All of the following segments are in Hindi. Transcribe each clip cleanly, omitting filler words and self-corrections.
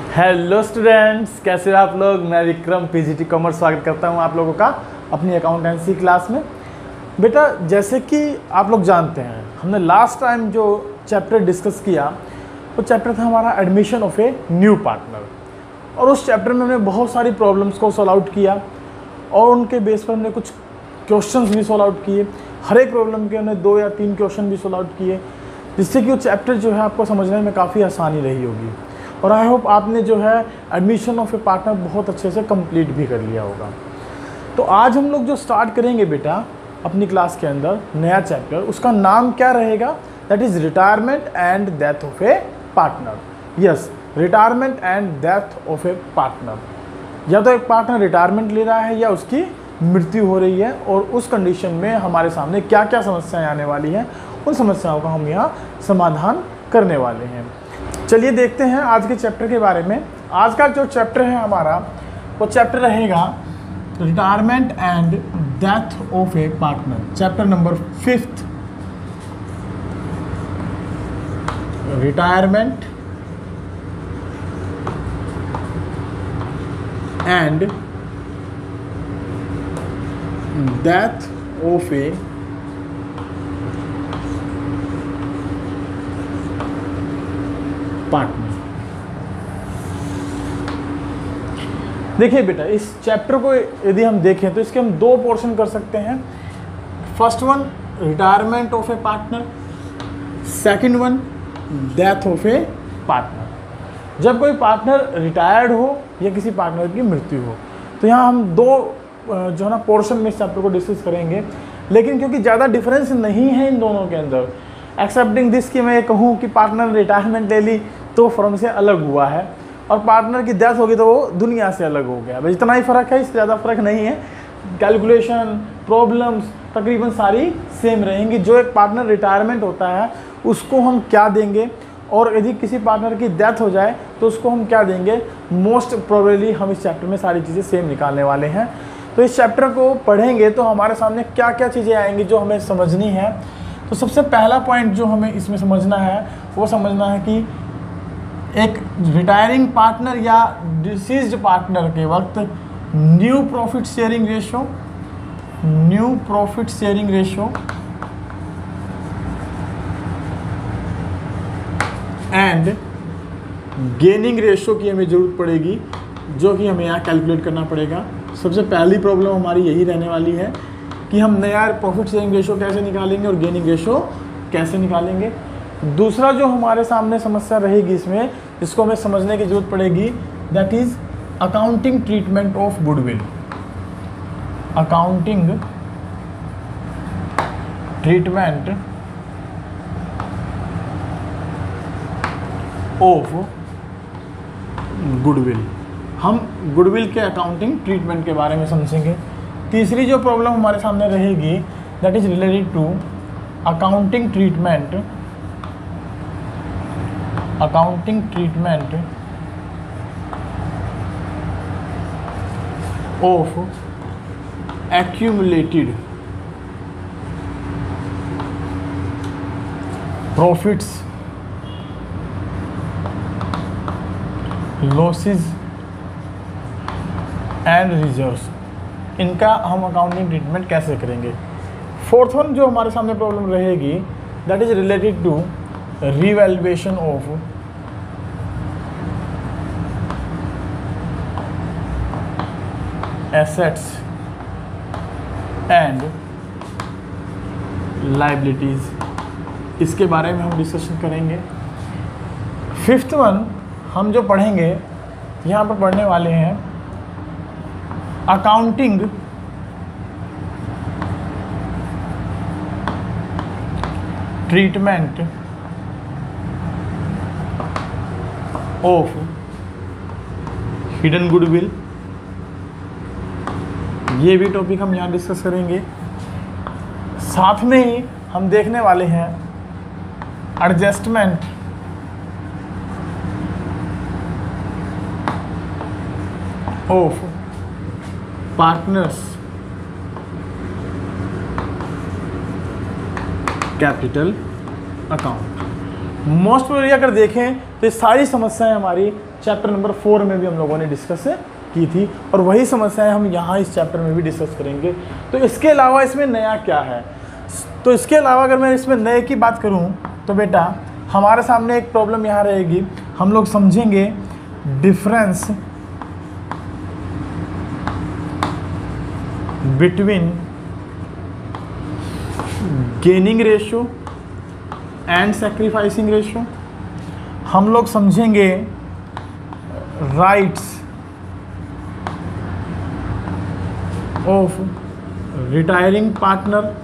हेलो स्टूडेंट्स, कैसे हो आप लोग। मैं विक्रम पीजीटी कॉमर्स स्वागत करता हूं आप लोगों का अपनी अकाउंटेंसी क्लास में। बेटा, जैसे कि आप लोग जानते हैं, हमने लास्ट टाइम जो चैप्टर डिस्कस किया वो चैप्टर था हमारा admission of a new partner. और उस चैप्टर में हमने बहुत सारी प्रॉब्लम्स को सॉल्व आउट किया और उनके बेस पर हमने कुछ क्वेश्चंस भी सॉल्व आउट किए। हर एक प्रॉब्लम के हमने 2 या 3 क्वेश्चन भी सॉल्व आउट किए, जिससे कि वो चैप्टर जो है आपको समझने में काफ़ी आसानी रही होगी। और आई होप आपने जो है एडमिशन ऑफ ए पार्टनर बहुत अच्छे से कंप्लीट भी कर लिया होगा। तो आज हम लोग जो स्टार्ट करेंगे बेटा अपनी क्लास के अंदर नया चैप्टर, उसका नाम क्या रहेगा? That is retirement and death of A partner. Yes, retirement and death of A partner. या तो एक पार्टनर रिटायरमेंट ले रहा है या उसकी मृत्यु हो रही है, और उस कंडीशन में हमारे सामने क्या क्या समस्याएं आने वाली हैं, उन समस्याओं का हम यहाँ समाधान करने वाले हैं। चलिए देखते हैं आज के चैप्टर के बारे में। आज का जो चैप्टर है हमारा, वो चैप्टर रहेगा retirement and death of A partner. Chapter number 5, retirement and death of A partner. देखिए बेटा, इस चैप्टर को यदि हम देखें तो इसके हम 2 पोर्शन कर सकते हैं। First one retirement of A partner, second one death of A partner. जब कोई पार्टनर रिटायर्ड हो या किसी पार्टनर की मृत्यु हो, तो यहाँ हम 2 जो है ना पोर्शन में इस चैप्टर को डिस्कस करेंगे। लेकिन क्योंकि ज़्यादा डिफरेंस नहीं है इन दोनों के अंदर, एक्सेप्टिंग दिस कि मैं ये कहूँ कि पार्टनर रिटायरमेंट ले ली तो फर्म से अलग हुआ है, और पार्टनर की डेथ होगी तो वो दुनिया से अलग हो गया। भाई इतना ही फ़र्क है, इससे ज़्यादा फ़र्क नहीं है। कैलकुलेशन, प्रॉब्लम्स तकरीबन सारी सेम रहेंगी। जो एक पार्टनर रिटायरमेंट होता है उसको हम क्या देंगे, और यदि किसी पार्टनर की डेथ हो जाए तो उसको हम क्या देंगे, मोस्ट प्रोबेबली हम इस चैप्टर में सारी चीज़ें सेम निकालने वाले हैं। तो इस चैप्टर को पढ़ेंगे तो हमारे सामने क्या क्या चीज़ें आएंगी जो हमें समझनी है। तो सबसे पहला पॉइंट जो हमें इसमें समझना है वो समझना है कि एक रिटायरिंग पार्टनर या डिसीज्ड पार्टनर के वक्त new profit sharing ratio and gaining ratio की हमें ज़रूरत पड़ेगी, जो कि हमें यहाँ कैलकुलेट करना पड़ेगा। सबसे पहली प्रॉब्लम हमारी यही रहने वाली है कि हम नया प्रॉफिट शेयरिंग रेशो कैसे निकालेंगे और गेनिंग रेशो कैसे निकालेंगे। दूसरा जो हमारे सामने समस्या रहेगी इसमें, जिसको हमें समझने की जरूरत पड़ेगी, that is accounting treatment of goodwill. Accounting treatment of goodwill. हम गुडविल के अकाउंटिंग ट्रीटमेंट के बारे में समझेंगे। तीसरी जो प्रॉब्लम हमारे सामने रहेगी, that is related to accounting treatment of accumulated profits, losses and reserves. इनका हम अकाउंटिंग ट्रीटमेंट कैसे करेंगे। फोर्थ वन जो हमारे सामने प्रॉब्लम रहेगी, that is related to revaluation of assets and liabilities. इसके बारे में हम डिस्कशन करेंगे। फिफ्थ वन हम जो पढ़ेंगे, यहाँ पर पढ़ने वाले हैं accounting treatment of hidden goodwill. ये भी टॉपिक हम यहाँ डिस्कस करेंगे। साथ में ही हम देखने वाले हैं adjustment of partners capital account. Most probably अगर देखें तो ये सारी समस्याएं हमारी चैप्टर नंबर 4 में भी हम लोगों ने डिस्कस की थी, और वही समस्याएं हम यहाँ इस चैप्टर में भी डिस्कस करेंगे। तो इसके अलावा इसमें नया क्या है? तो इसके अलावा अगर मैं इसमें नए की बात करूँ तो बेटा हमारे सामने एक प्रॉब्लम यहाँ रहेगी, हम लोग समझेंगे difference between gaining ratio and sacrificing ratio. हम लोग समझेंगे राइट्स ऑफ रिटायरिंग पार्टनर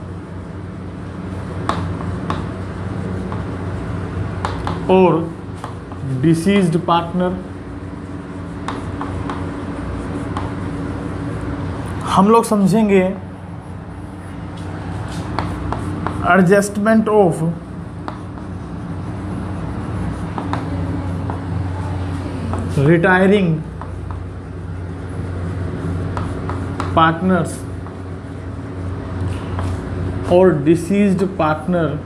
और डिसीज्ड पार्टनर। हम लोग समझेंगे एडजस्टमेंट ऑफ रिटायरिंग पार्टनर्स और deceased partner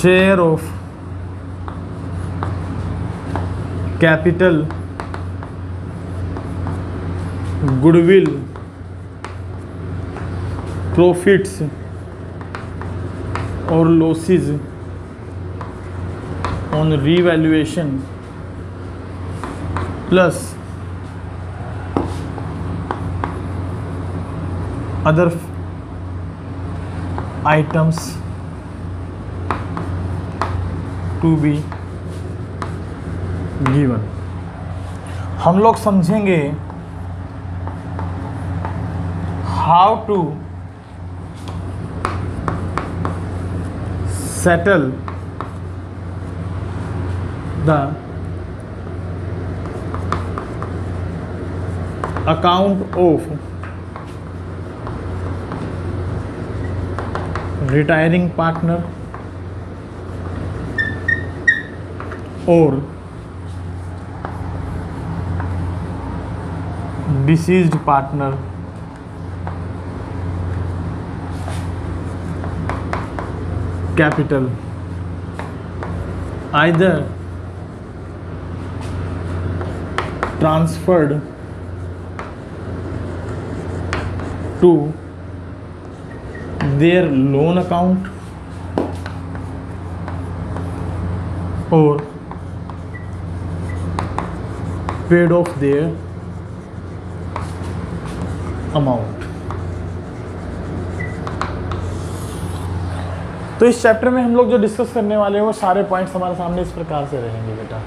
share of capital, goodwill, profits और losses on revaluation plus other items to be given. हम लोग समझेंगे how to settle the account of retiring partner और deceased partner capital either transferred to their loan account or paid off their amount। तो इस चैप्टर में हम लोग जो डिस्कस करने वाले हैं वो सारे पॉइंट्स हमारे सामने इस प्रकार से रहेंगे बेटा।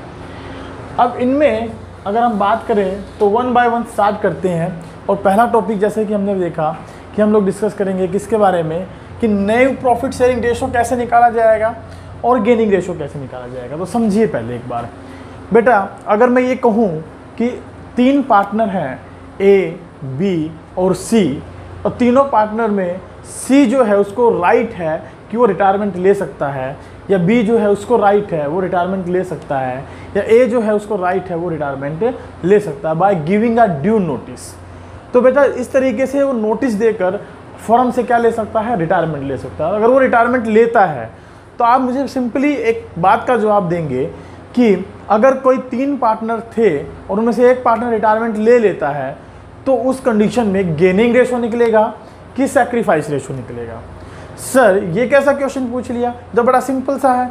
अब इनमें अगर हम बात करें तो वन बाय वन स्टार्ट करते हैं। और पहला टॉपिक जैसे कि हमने देखा कि हम लोग डिस्कस करेंगे किसके बारे में, कि नए प्रॉफिट शेयरिंग रेशो कैसे निकाला जाएगा और गेनिंग रेशो कैसे निकाला जाएगा। तो समझिए पहले एक बार बेटा, अगर मैं ये कहूँ कि 3 पार्टनर हैं ए, बी और सी, और तीनों पार्टनर में सी जो है उसको राइट है कि वो रिटायरमेंट ले सकता है, या बी जो है उसको राइट है वो रिटायरमेंट ले सकता है, या ए जो है उसको राइट है वो रिटायरमेंट ले सकता है by giving a due notice. तो बेटा इस तरीके से वो नोटिस देकर फर्म से क्या ले सकता है, रिटायरमेंट ले सकता है। अगर वो रिटायरमेंट लेता है तो आप मुझे सिंपली एक बात का जवाब देंगे कि अगर कोई 3 पार्टनर थे और उनमें से एक पार्टनर रिटायरमेंट ले लेता है तो उस कंडीशन में गेनिंग रेशो निकलेगा कि सैक्रिफाइस रेशो निकलेगा। सर ये कैसा क्वेश्चन पूछ लिया, जब बड़ा सिंपल सा है,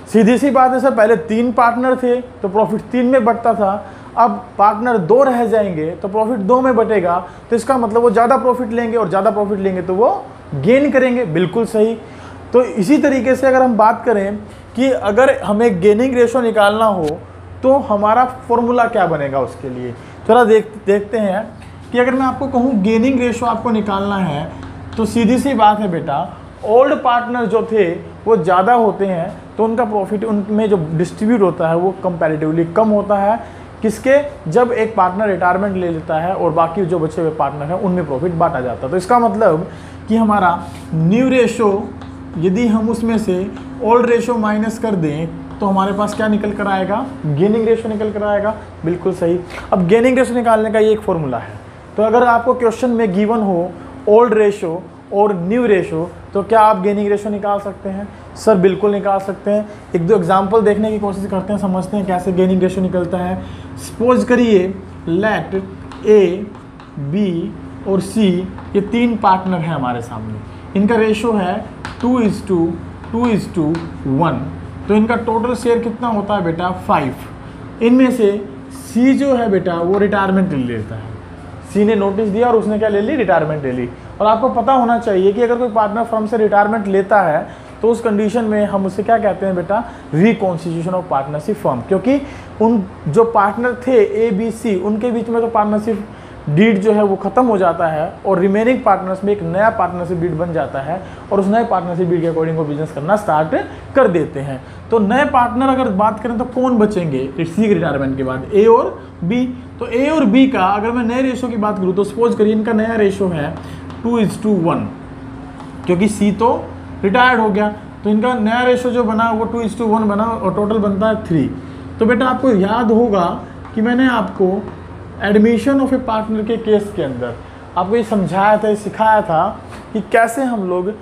सीधी सी बात है सर। पहले 3 पार्टनर थे तो प्रॉफिट 3 में बंटता था, अब पार्टनर 2 रह जाएंगे तो प्रॉफिट 2 में बटेगा, तो इसका मतलब वो ज़्यादा प्रॉफिट लेंगे और ज़्यादा प्रॉफिट लेंगे तो वो गेन करेंगे। बिल्कुल सही। तो इसी तरीके से अगर हम बात करें कि अगर हमें गेनिंग रेशो निकालना हो तो हमारा फॉर्मूला क्या बनेगा उसके लिए, थोड़ा देखते हैं कि अगर मैं आपको कहूँ गेनिंग रेशो आपको निकालना है तो सीधी सी बात है बेटा, ओल्ड पार्टनर जो थे वो ज़्यादा होते हैं तो उनका प्रॉफिट उनमें जो डिस्ट्रीब्यूट होता है वो कंपैरेटिवली कम होता है। किसके, जब एक पार्टनर रिटायरमेंट ले लेता है और बाकी जो बचे हुए पार्टनर हैं उनमें प्रॉफिट बांटा जाता है। तो इसका मतलब कि हमारा न्यू रेशो यदि हम उसमें से ओल्ड रेशो माइनस कर दें तो हमारे पास क्या निकल कर आएगा, गेनिंग रेशो निकल कर आएगा। बिल्कुल सही। अब गेनिंग रेशो निकालने का ये एक फॉर्मूला है। तो अगर आपको क्वेश्चन में गिवन हो ओल्ड रेशो और न्यू रेशो, तो क्या आप गेनिंग रेशो निकाल सकते हैं? सर बिल्कुल निकाल सकते हैं। एक दो एग्जांपल देखने की कोशिश करते हैं, समझते हैं कैसे गेनिंग रेशो निकलता है। सपोज करिए लेट ए, बी और सी ये 3 पार्टनर हैं हमारे सामने, इनका रेशो है 2:1, तो इनका टोटल शेयर कितना होता है बेटा 5। इनमें से सी जो है बेटा वो रिटायरमेंट ले लेता है, सी ने नोटिस दिया और उसने क्या ले ली, रिटायरमेंट ले ली। और आपको पता होना चाहिए कि अगर कोई पार्टनर फर्म से रिटायरमेंट लेता है तो उस कंडीशन में हम उसे क्या कहते हैं बेटा, रिकॉन्स्टिट्यूशन ऑफ पार्टनरशिप फर्म, क्योंकि उन जो पार्टनर थे ए बी सी उनके बीच में तो पार्टनरशिप डीड जो है वो ख़त्म हो जाता है और रिमेनिंग पार्टनर्स में एक नया पार्टनरशिप डीड बन जाता है और उस नए पार्टनरशिप डीड के अकॉर्डिंग वो बिजनेस करना स्टार्ट कर देते हैं। तो नए पार्टनर अगर बात करें तो कौन बचेंगे सी के रिटायरमेंट के बाद, ए और बी। तो ए और बी का अगर मैं नए रेशो की बात करूँ तो सपोज करिए इनका नया रेशो है 2:1, क्योंकि सी तो रिटायर्ड हो गया, तो इनका नया रेशो जो बना वो 2:1 बना और टोटल बनता है 3। तो बेटा आपको याद होगा कि मैंने आपको एडमिशन ऑफ ए पार्टनर के केस के अंदर आपको ये समझाया था, सिखाया था कि कैसे हम लोग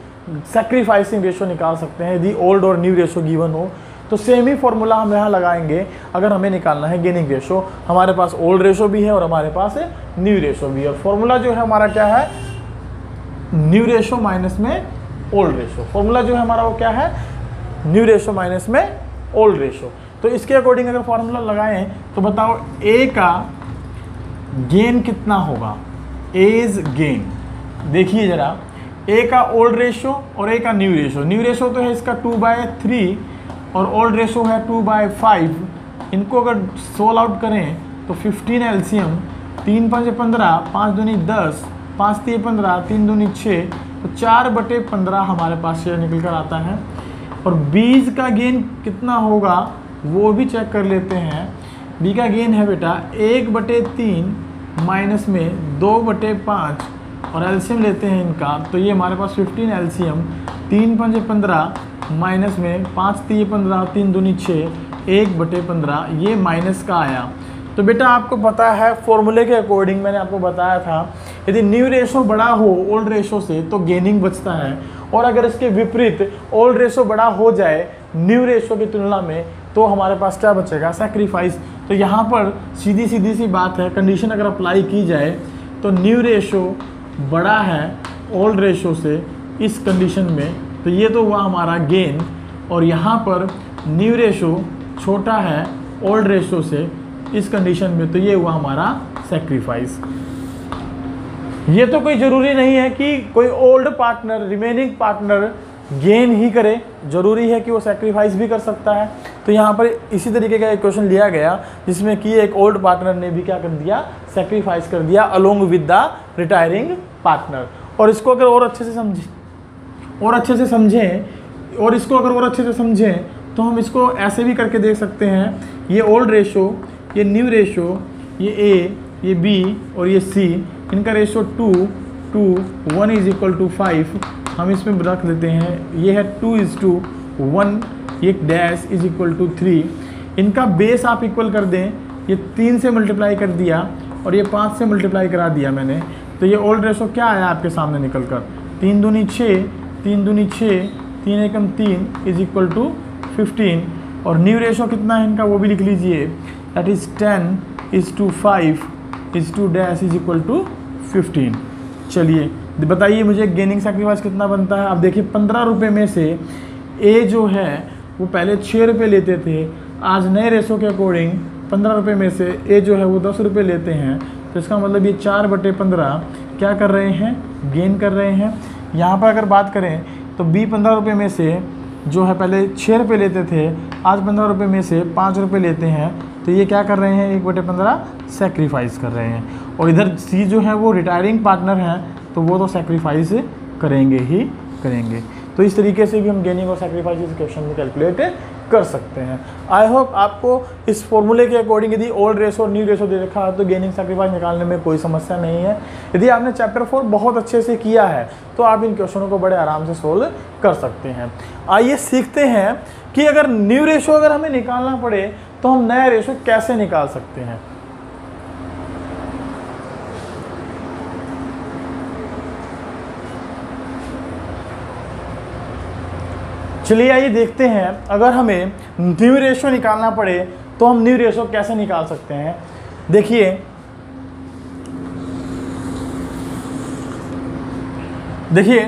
सैक्रिफाइसिंग रेशो निकाल सकते हैं यदि ओल्ड और न्यू रेशो गिवन हो। तो सेम ही फॉर्मूला हम यहाँ लगाएंगे अगर हमें निकालना है गेनिंग रेशो। हमारे पास ओल्ड रेशो भी है और हमारे पास न्यू रेशो भी है, और फॉर्मूला जो है हमारा क्या है, न्यू रेशो माइनस में ओल्ड रेशो। फॉर्मूला जो है हमारा वो क्या है, न्यू रेशो माइनस में ओल्ड रेशो। तो इसके अकॉर्डिंग अगर फॉर्मूला लगाएं तो बताओ ए का गेन कितना होगा, एज गेन। देखिए जरा, ए का ओल्ड रेशो और ए का न्यू रेशो। न्यू रेशो तो है इसका 2/3 और ओल्ड रेशो है 2/5। इनको अगर सोल्व आउट करें तो 15 एलसीएम, 3 5 15, 5 दूनी 10, 5 3 15, 3 दूनी 6, तो 4/15 हमारे पास शेयर निकल कर आता है। और बीज का गेन कितना होगा वो भी चेक कर लेते हैं। बी का गेन है बेटा 1/3 माइनस में 2/5 और एलसीएम लेते हैं इनका, तो ये हमारे पास 15 एलसीएम, 3 5 15 माइनस में 5 3 15, 3 दूनी 6, 1/15 ये माइनस का आया। तो बेटा आपको पता है फॉर्मूले के अकॉर्डिंग मैंने आपको बताया था यदि न्यू रेशो बड़ा हो ओल्ड रेशो से तो गेनिंग बचता है, और अगर इसके विपरीत ओल्ड रेशो बड़ा हो जाए न्यू रेशो की तुलना में तो हमारे पास क्या बचेगा, सैक्रिफाइस। तो यहाँ पर सीधी सी बात है, कंडीशन अगर अप्लाई की जाए तो न्यू रेशो बड़ा है ओल्ड रेशो से इस कंडीशन में, तो ये तो हुआ हमारा गेन, और यहाँ पर न्यू रेशो छोटा है ओल्ड रेशो से इस कंडीशन में, तो ये हुआ हमारा सैक्रिफाइस। ये तो कोई ज़रूरी नहीं है कि कोई old partner remaining partner gain ही करे, ज़रूरी है कि वो सैक्रिफाइस भी कर सकता है। तो यहाँ पर इसी तरीके का एक क्वेश्चन लिया गया जिसमें कि एक ओल्ड पार्टनर ने भी क्या कर दिया, सैक्रिफाइस कर दिया along with the retiring partner. और इसको अगर और अच्छे से समझें तो हम इसको ऐसे भी करके देख सकते हैं, ये ओल्ड रेशो, ये न्यू रेशो, ये ए, ये बी और ये सी, इनका रेशो 2:1 = 5 हम इसमें रख देते हैं। ये है 2:1, ये डैश = 3। इनका बेस आप इक्वल कर दें, ये 3 से मल्टीप्लाई कर दिया और ये 5 से मल्टीप्लाई करा दिया मैंने, तो ये ओल्ड रेशो क्या आया आपके सामने निकल कर, 3 दूनी 6, 3 दूनी 6, 3 एकम 3 = 15। और न्यू रेशो कितना है इनका वो भी लिख लीजिए, दैट इज़ 10:5 = 15। चलिए बताइए मुझे गेनिंग सैक्रिफाइस कितना बनता है। अब देखिए 15 रुपये में से ए जो है वो पहले 6 रुपये लेते थे, आज नए रेशो के अकॉर्डिंग 15 रुपये में से ए जो है वो 10 रुपये लेते हैं, तो इसका मतलब ये 4/15 क्या कर रहे हैं, गेन कर रहे हैं। यहाँ पर अगर बात करें तो बी 15 रुपये में से जो है पहले 6 रुपये लेते थे, आज 15 रुपये में से 5 रुपये लेते हैं, तो ये क्या कर रहे हैं, 1/15 सैक्रिफाइस कर रहे हैं। और इधर सी जो है वो रिटायरिंग पार्टनर हैं, तो वो तो सैक्रिफाइस करेंगे ही करेंगे। तो इस तरीके से भी हम गेनिंग और सैक्रिफाइस इस क्वेश्चन में कैलकुलेट कर सकते हैं। आई होप आपको इस फॉर्मूले के अकॉर्डिंग यदि ओल्ड रेशो और न्यू रेशो दे रखा है तो गेनिंग सैक्रिफाइस निकालने में कोई समस्या नहीं है। यदि आपने चैप्टर 4 बहुत अच्छे से किया है तो आप इन क्वेश्चनों को बड़े आराम से सोल्व कर सकते हैं। आइए सीखते हैं कि अगर न्यू रेशो अगर हमें निकालना पड़े तो हम नया रेशो कैसे निकाल सकते हैं। चलिए आइए देखते हैं, अगर हमें न्यू रेशो निकालना पड़े तो हम न्यू रेशो कैसे निकाल सकते हैं। देखिए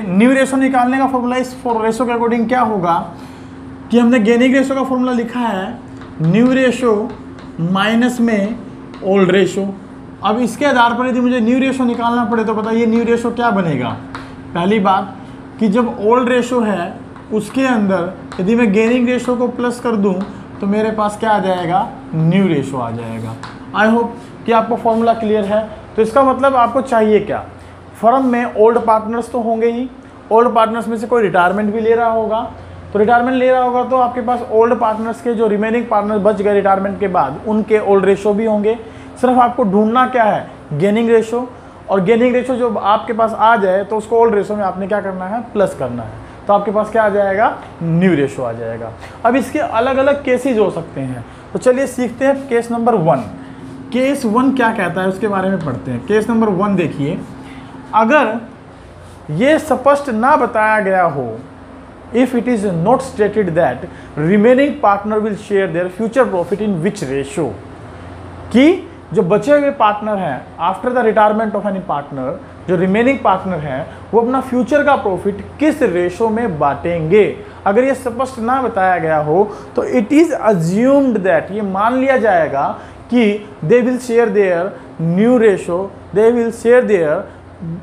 न्यू रेशो निकालने का फॉर्मूला इस रेशो के अकॉर्डिंग क्या होगा कि हमने गेनिंग रेशो का फॉर्मूला लिखा है न्यू रेशो माइनस में ओल्ड रेशो। अब इसके आधार पर यदि मुझे न्यू रेशो निकालना पड़े तो बताइए न्यू रेशो क्या बनेगा। पहली बात कि जब ओल्ड रेशो है उसके अंदर यदि मैं गेनिंग रेशो को प्लस कर दूं तो मेरे पास क्या आ जाएगा, न्यू रेशो आ जाएगा। आई होप कि आपको फॉर्मूला क्लियर है। तो इसका मतलब आपको चाहिए क्या, फर्म में ओल्ड पार्टनर्स तो होंगे ही, ओल्ड पार्टनर्स में से कोई रिटायरमेंट भी ले रहा होगा, तो रिटायरमेंट ले रहा होगा तो आपके पास ओल्ड पार्टनर्स के जो रिमेनिंग पार्टनर्स बच गए रिटायरमेंट के बाद उनके ओल्ड रेशो भी होंगे। सिर्फ आपको ढूंढना क्या है, गेनिंग रेशो, और गेनिंग रेशो जो आपके पास आ जाए तो उसको ओल्ड रेशो में आपने क्या करना है, प्लस करना है, तो आपके पास क्या आ जाएगा, न्यू रेशो आ जाएगा। अब इसके अलग अलग केसेस हो सकते हैं, तो चलिए सीखते हैं केस नंबर 1। केस 1 क्या कहता है उसके बारे में पढ़ते हैं। केस नंबर 1 देखिए, अगर ये स्पष्ट ना बताया गया हो, if it is not stated that remaining partner will share their future profit in which ratio, कि जो बचे हुए पार्टनर हैं after the retirement of any partner, जो रिमेनिंग पार्टनर हैं वो अपना फ्यूचर का प्रॉफिट किस रेशो में बांटेंगे। अगर ये स्पष्ट ना बताया गया हो तो इट इज अज्यूम्ड दैट, ये मान लिया जाएगा कि they will share their new ratio, they will share their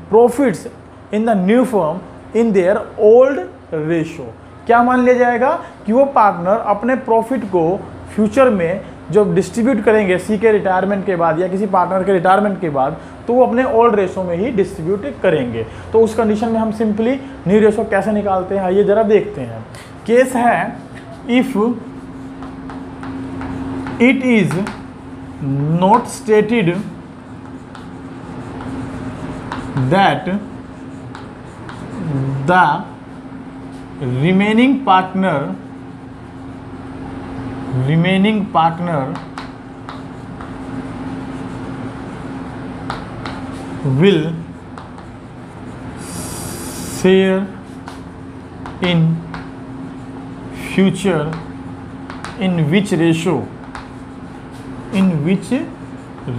profits in the new firm in their old ratio. क्या मान लिया जाएगा कि वो पार्टनर अपने प्रॉफिट को फ्यूचर में जो डिस्ट्रीब्यूट करेंगे सी के रिटायरमेंट के बाद या किसी पार्टनर के रिटायरमेंट के बाद, तो वो अपने ओल्ड रेशो में ही डिस्ट्रीब्यूट करेंगे। तो उस कंडीशन में हम सिंपली न्यू रेशो कैसे निकालते हैं आइए जरा देखते हैं। केस है if it is not stated that the remaining partner will share in future in which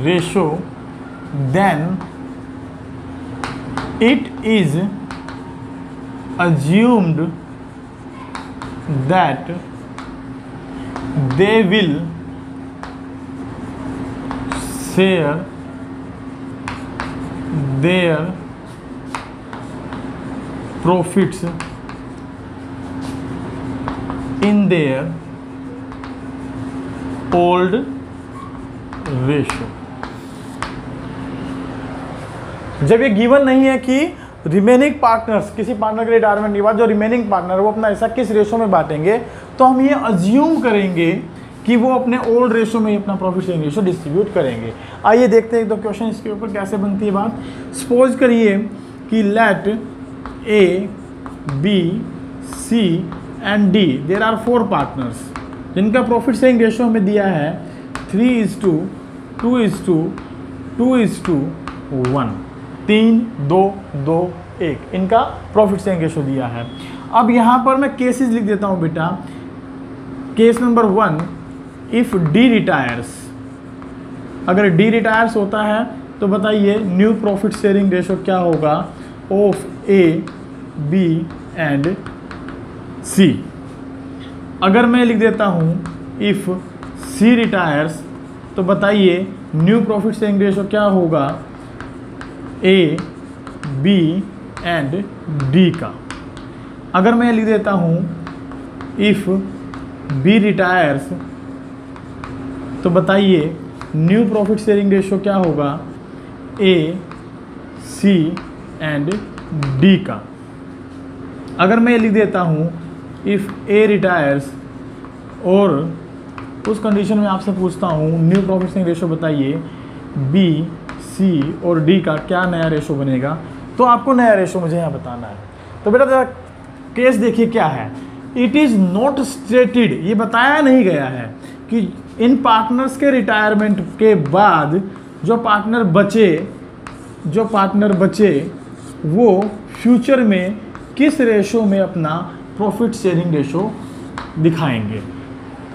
ratio, then it is assumed that they will share their profits in their old ratio। जब ये गिवन नहीं है कि रिमेनिंग पार्टनर्स, किसी पार्टनर के रिटायरमेंट के बाद जो रिमेनिंग पार्टनर वो अपना ऐसा किस रेशो में बांटेंगे, तो हम ये अज्यूम करेंगे कि वो अपने ओल्ड रेशो में ही अपना प्रॉफिट शेयरिंग रेशो डिस्ट्रीब्यूट करेंगे। आइए देखते हैं एक दो क्वेश्चन इसके ऊपर कैसे बनती है बात। सपोज करिए कि let A, B, C and D, there are 4 partners जिनका प्रॉफिट शेयरिंग रेशो हमें दिया है 3:2, 2:2, 2:1, 3, 2, 2, 1, इनका प्रॉफिट शेयरिंग रेशो दिया है। अब यहाँ पर मैं केसेस लिख देता हूँ बेटा। Case number 1, if D retires, अगर डी रिटायर्स होता है तो बताइए न्यू प्रॉफिट शेयरिंग रेशो क्या होगा ऑफ ए, बी एंड सी। अगर मैं लिख देता हूँ इफ सी रिटायर्स तो बताइए न्यू प्रॉफिट शेयरिंग रेशो क्या होगा ए, बी एंड डी का। अगर मैं लिख देता हूँ इफ बी रिटायर्स तो बताइए न्यू प्रॉफिट शेयरिंग रेशो क्या होगा ए, सी एंड डी का। अगर मैं लिख देता हूँ इफ ए रिटायर्स और उस कंडीशन में आपसे पूछता हूँ न्यू प्रॉफिट शेयरिंग रेशो बताइए बी, सी और डी का क्या नया रेशो बनेगा, तो आपको नया रेशो मुझे यहाँ बताना है। तो बेटा केस देखिए क्या है, इट इज़ नॉट स्टेटेड, ये बताया नहीं गया है कि इन पार्टनर्स के रिटायरमेंट के बाद जो पार्टनर बचे वो फ्यूचर में किस रेशो में अपना प्रॉफिट शेयरिंग रेशो दिखाएंगे।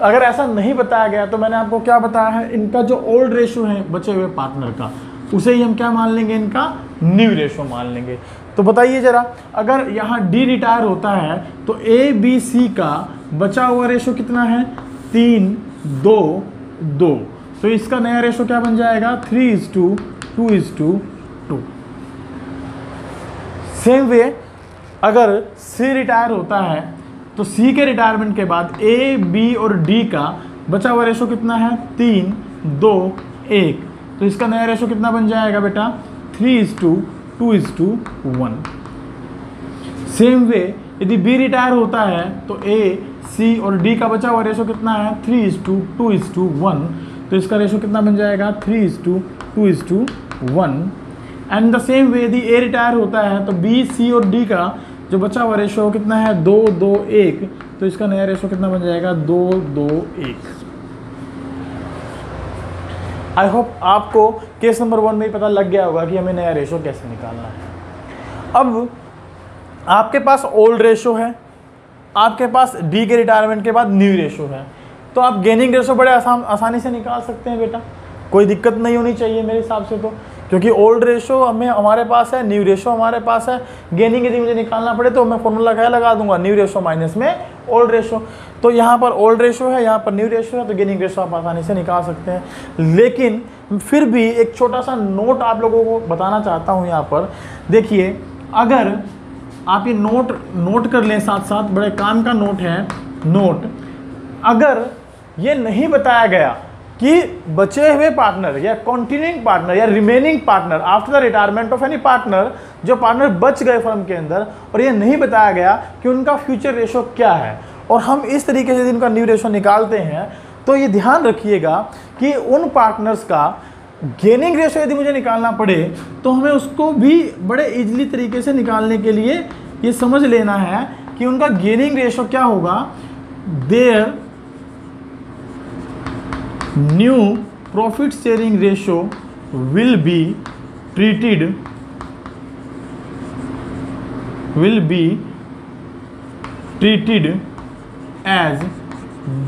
अगर ऐसा नहीं बताया गया तो मैंने आपको क्या बताया है, इनका जो ओल्ड रेशो है बचे हुए पार्टनर का, उसे ही हम क्या मान लेंगे, इनका न्यू रेशो मान लेंगे। तो बताइए जरा, अगर यहाँ डी रिटायर होता है तो ए बी सी का बचा हुआ रेशो कितना है, 3 2 2। तो इसका नया रेशो क्या बन जाएगा, 3:2:2। सेम वे अगर सी रिटायर होता है तो सी के रिटायरमेंट के बाद ए बी और डी का बचा हुआ रेशो कितना है, 3 2 1। तो इसका नया रेशो कितना बन जाएगा बेटा, 3:2:1। सेम वे यदि बी रिटायर होता है तो ए सी और डी का बचा हुआ रेशो कितना है, 3:2:1। तो इसका रेशो कितना बन जाएगा, 3:2:1। एंड द सेम वे यदि ए रिटायर होता है तो बी सी और डी का जो बचा हुआ रेशो कितना है, 2 2 1। तो इसका नया रेशो कितना बन जाएगा, 2 2 1। आई होप आपको केस नंबर 1 में ही पता लग गया होगा कि हमें नया रेशो कैसे निकालना है। अब आपके पास ओल्ड रेशो है, आपके पास डी के रिटायरमेंट के बाद न्यू रेशो है, तो आप गेनिंग रेशो बड़े आसानी से निकाल सकते हैं बेटा, कोई दिक्कत नहीं होनी चाहिए मेरे हिसाब से। तो क्योंकि ओल्ड रेशो हमारे पास है, न्यू रेशो हमारे पास है, गेनिंग यदि मुझे निकालना पड़े तो मैं फॉर्मूला क्या लगा दूंगा, न्यू रेशो माइनस में ओल्ड रेशो। तो यहाँ पर ओल्ड रेशो है, यहाँ पर न्यू रेशो है, तो गेनिंग रेशो आप आसानी से निकाल सकते हैं। लेकिन फिर भी एक छोटा सा नोट आप लोगों को बताना चाहता हूँ यहाँ पर। देखिए, अगर आप ये नोट कर लें साथ साथ, बड़े काम का नोट है नोट। अगर ये नहीं बताया गया कि बचे हुए पार्टनर या कंटिन्यूइंग पार्टनर या remaining partner after the retirement of any partner, जो पार्टनर बच गए फर्म के अंदर, और ये नहीं बताया गया कि उनका फ्यूचर रेशो क्या है, और हम इस तरीके से इनका न्यू रेशो निकालते हैं, तो ये ध्यान रखिएगा कि उन पार्टनर्स का गेनिंग रेशो यदि मुझे निकालना पड़े तो हमें उसको भी बड़े इजीली तरीके से निकालने के लिए ये समझ लेना है कि उनका गेनिंग रेशो क्या होगा, their new profit sharing ratio will B treated as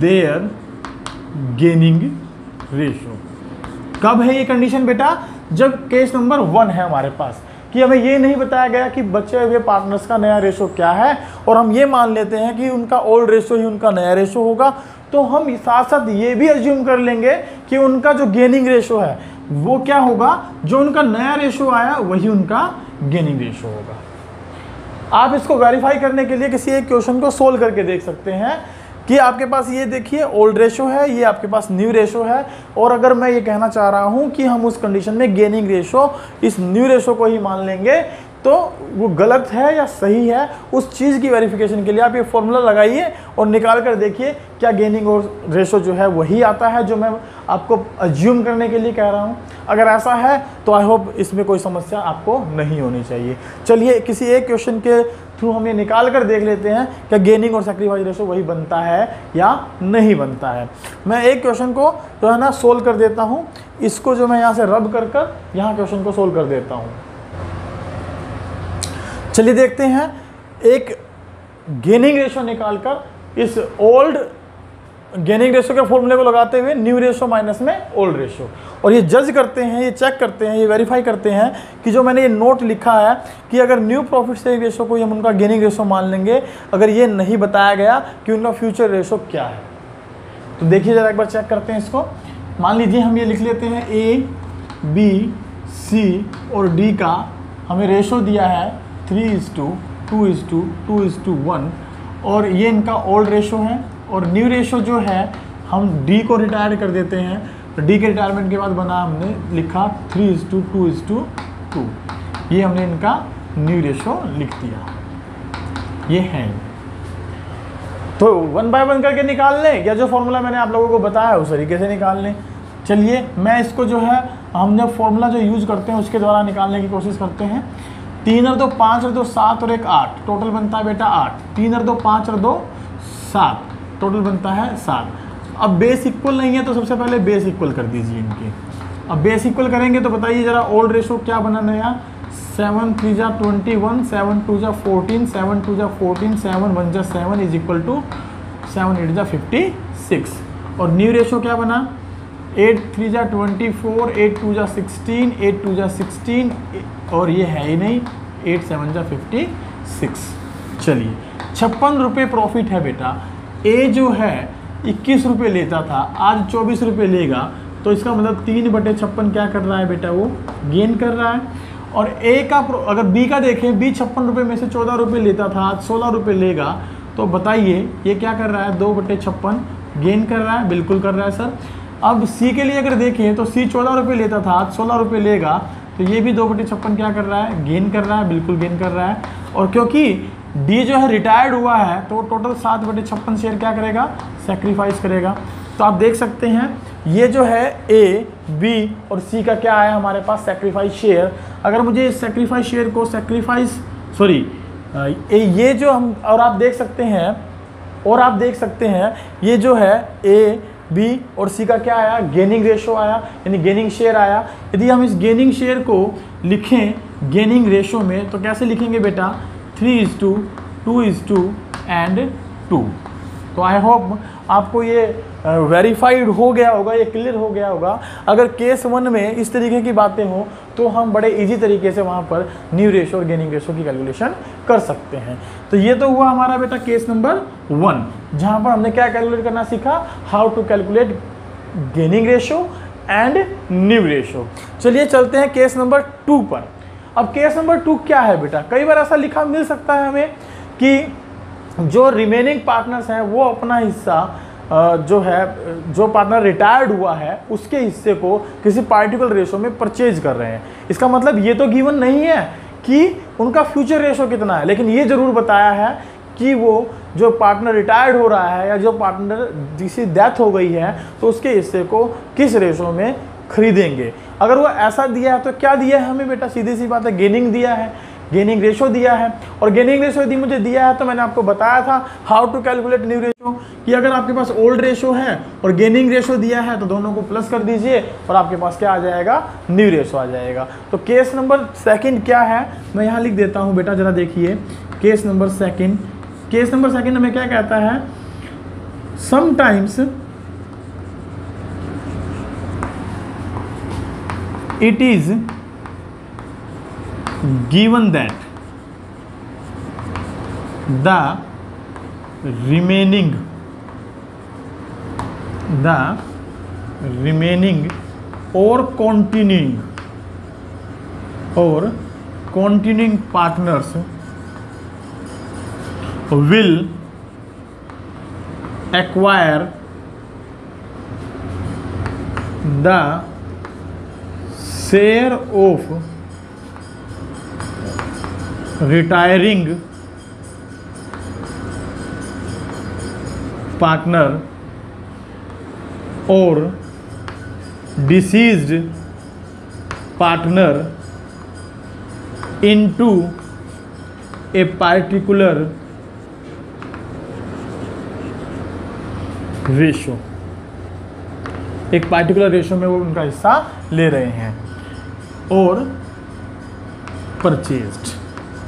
their gaining ratio। कब है ये कंडीशन बेटा, जब केस नंबर 1 है हमारे पास कि हमें ये नहीं बताया गया कि बचे हुए पार्टनर्स का नया रेशो क्या है, और हम ये मान लेते हैं कि उनका ओल्ड रेशो ही उनका नया रेशो होगा, तो हम साथ साथ ये भी अज्यूम कर लेंगे कि उनका जो गेनिंग रेशो है वो क्या होगा, जो उनका नया रेशो आया वही उनका गेनिंग रेशो होगा। आप इसको वेरीफाई करने के लिए किसी एक क्वेश्चन को सोल्व करके देख सकते हैं कि आपके पास ये देखिए ओल्ड रेशो है, ये आपके पास न्यू रेशो है, और अगर मैं ये कहना चाह रहा हूँ कि हम उस कंडीशन में गेनिंग रेशो इस न्यू रेशो को ही मान लेंगे, तो वो गलत है या सही है, उस चीज़ की वेरिफिकेशन के लिए आप ये फॉर्मूला लगाइए और निकाल कर देखिए क्या गेनिंग और रेशो जो है वही आता है जो मैं आपको अज्यूम करने के लिए कह रहा हूँ। अगर ऐसा है तो आई होप इसमें कोई समस्या आपको नहीं होनी चाहिए। चलिए किसी एक क्वेश्चन के थ्रू हम ये निकाल कर देख लेते हैं क्या गेनिंग और सैक्रिफाइस रेशो वही बनता है या नहीं बनता है। मैं एक क्वेश्चन को जो है ना सोल्व कर देता हूँ, इसको जो मैं यहाँ से रब कर कर यहाँ क्वेश्चन को सोल्व कर देता हूँ। चलिए देखते हैं, एक गेनिंग रेशो निकालकर इस ओल्ड गेनिंग रेशो के फॉर्मूले को लगाते हुए न्यू रेशो माइनस में ओल्ड रेशो, और ये जज करते हैं, ये चेक करते हैं, ये वेरीफाई करते हैं कि जो मैंने ये नोट लिखा है कि अगर न्यू प्रॉफिट शेयरिंग रेशो को हम उनका गेनिंग रेशो मान लेंगे अगर ये नहीं बताया गया कि उनका फ्यूचर रेशो क्या है। तो देखिए जरा एक बार चेक करते हैं इसको। मान लीजिए हम ये लिख लेते हैं ए बी सी और डी का हमें रेशो दिया है 3:2:1, और ये इनका ओल्ड रेशो है, और न्यू रेशो जो है हम डी को रिटायर कर देते हैं, तो डी के रिटायरमेंट के बाद बना हमने लिखा 3:2:2, ये हमने इनका न्यू रेशो लिख दिया। ये है तो 1 बाय 1 करके निकाल लें या जो फॉर्मूला मैंने आप लोगों को बताया उस तरीके से निकाल लें। चलिए मैं इसको जो है हमने फॉर्मूला जो यूज़ करते हैं उसके द्वारा निकालने की कोशिश करते हैं। 3 और 2 5 और 2 7 और 1 8, टोटल बनता है बेटा 8। 3 और 2 5 और 2 7, टोटल बनता है 7। अब बेस इक्वल नहीं है तो सबसे पहले बेस इक्वल कर दीजिए इनके। अब बेस इक्वल करेंगे तो बताइए जरा ओल्ड रेशो क्या बना नया, 7 3 जा 21, 7 2 जा 14, 7 2 जा 14, 7 1 जा 7 इज इक्वल टू 7 8 जा 56। और न्यू रेशो क्या बना, 8 3 जा 24, 8 2 जा 16, 8 2 जा 16, और ये है ही नहीं, 8 7 जा 56। चलिए 56 रुपये प्रॉफिट है बेटा। ए जो है 21 रुपये लेता था, आज 24 रुपये लेगा, तो इसका मतलब 3/56 क्या कर रहा है बेटा, वो गेन कर रहा है। और ए का अगर बी का देखें, बी 56 रुपये में से 14 रुपये लेता था, आज 16 रुपये लेगा, तो बताइए ये क्या कर रहा है, 2/56 गेन कर रहा है, बिल्कुल कर रहा है सर। अब सी के लिए अगर देखें तो सी 14 रुपये लेता था, आज 16 रुपये लेगा, तो ये भी 2/56 क्या कर रहा है, गेन कर रहा है, बिल्कुल गेन कर रहा है। और क्योंकि डी जो है रिटायर्ड हुआ है, तो टोटल 7/56 शेयर क्या करेगा, सेक्रीफाइस करेगा। तो आप देख सकते हैं ये जो है ए, बी और सी का क्या है हमारे पास, सेक्रीफाइस शेयर। अगर मुझे इस सेक्रीफाइस शेयर को ये जो हम, और आप देख सकते हैं ये जो है ए, बी और सी का क्या आया, गेनिंग रेशो आया, यानी गेनिंग शेयर आया। यदि हम इस गेनिंग शेयर को लिखें गेनिंग रेशो में, तो कैसे लिखेंगे बेटा, 3:2, 2:2 एंड 2। तो आई होप आपको ये वेरीफाइड हो गया होगा, ये क्लियर हो गया होगा। अगर केस 1 में इस तरीके की बातें हो, तो हम बड़े इजी तरीके से वहाँ पर न्यू रेशो और गेनिंग रेशो की कैलकुलेशन कर सकते हैं। तो ये तो हुआ हमारा बेटा केस नंबर 1, जहाँ पर हमने क्या कैलकुलेट करना सीखा, how to calculate gaining ratio and new ratio. चलिए चलते हैं केस नंबर 2 पर। अब केस नंबर 2 क्या है बेटा, कई बार ऐसा लिखा मिल सकता है हमें कि जो रिमेनिंग पार्टनर्स हैं वो अपना हिस्सा जो पार्टनर रिटायर्ड हुआ है उसके हिस्से को किसी पार्टिकुलर रेशो में परचेज कर रहे हैं। इसका मतलब ये तो गिवन नहीं है कि उनका फ्यूचर रेशो कितना है, लेकिन ये जरूर बताया है कि वो जो पार्टनर रिटायर्ड हो रहा है या जो पार्टनर जिसकी डेथ हो गई है, तो उसके हिस्से को किस रेशो में खरीदेंगे। अगर वो ऐसा दिया है तो क्या दिया है हमें बेटा, सीधी सी बात है, गेनिंग दिया है, गेनिंग रेशो दिया है। और गेनिंग रेशो यदि मुझे दिया है तो मैंने आपको बताया था how to calculate new ratio, कि अगर आपके पास ओल्ड रेशो है और गेनिंग रेशो दिया है तो दोनों को प्लस कर दीजिए और आपके पास क्या आ जाएगा, न्यू रेशो आ जाएगा। तो केस नंबर 2 क्या है, मैं यहाँ लिख देता हूँ बेटा, जरा देखिए केस नंबर 2। केस नंबर 2 हमें क्या कहता है, sometimes it is given that the remaining or continuing partners will acquire the share of retiring partner or deceased partner into a particular ratio, एक पार्टिकुलर रेशो में वो उनका हिस्सा ले रहे हैं। और परचेज्ड,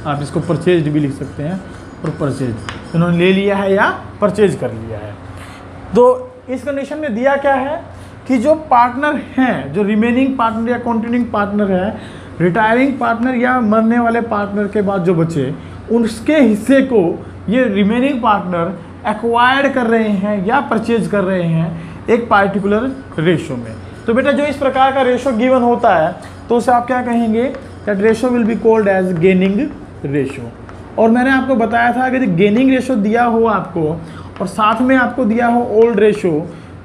आप इसको परचेज्ड भी लिख सकते हैं, और परचेज्ड उन्होंने ले लिया है या परचेज कर लिया है। तो इस कंडीशन में दिया क्या है कि जो पार्टनर हैं, जो रिमेनिंग पार्टनर या कंटिन्यूइंग पार्टनर है, रिटायरिंग पार्टनर या मरने वाले पार्टनर के बाद जो बचे, उसके हिस्से को ये रिमेनिंग पार्टनर एक्वायर्ड कर रहे हैं या परचेज कर रहे हैं एक पार्टिकुलर रेशो में। तो बेटा जो इस प्रकार का रेशो गिवन होता है तो उसे आप क्या कहेंगे, that ratio will be called as gaining ratio. और मैंने आपको बताया था अगर गेनिंग रेशो दिया हो आपको और साथ में आपको दिया हो ओल्ड रेशो,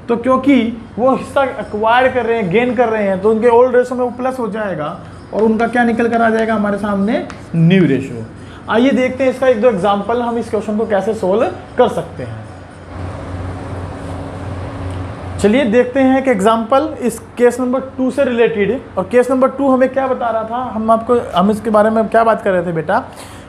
तो क्योंकि वो हिस्सा एक्वायर कर रहे हैं, गेन कर रहे हैं, तो उनके ओल्ड रेशो में वो प्लस हो जाएगा और उनका क्या निकल कर आ जाएगा हमारे सामने, न्यू रेशो। आइए देखते हैं इसका 1-2 एग्जाम्पल, हम इस क्वेश्चन को कैसे सोल्व कर सकते हैं। चलिए देखते हैं कि एग्जाम्पल इस केस नंबर 2 से रिलेटेड। और केस नंबर 2 हमें क्या बता रहा था, हम इसके बारे में क्या बात कर रहे थे बेटा,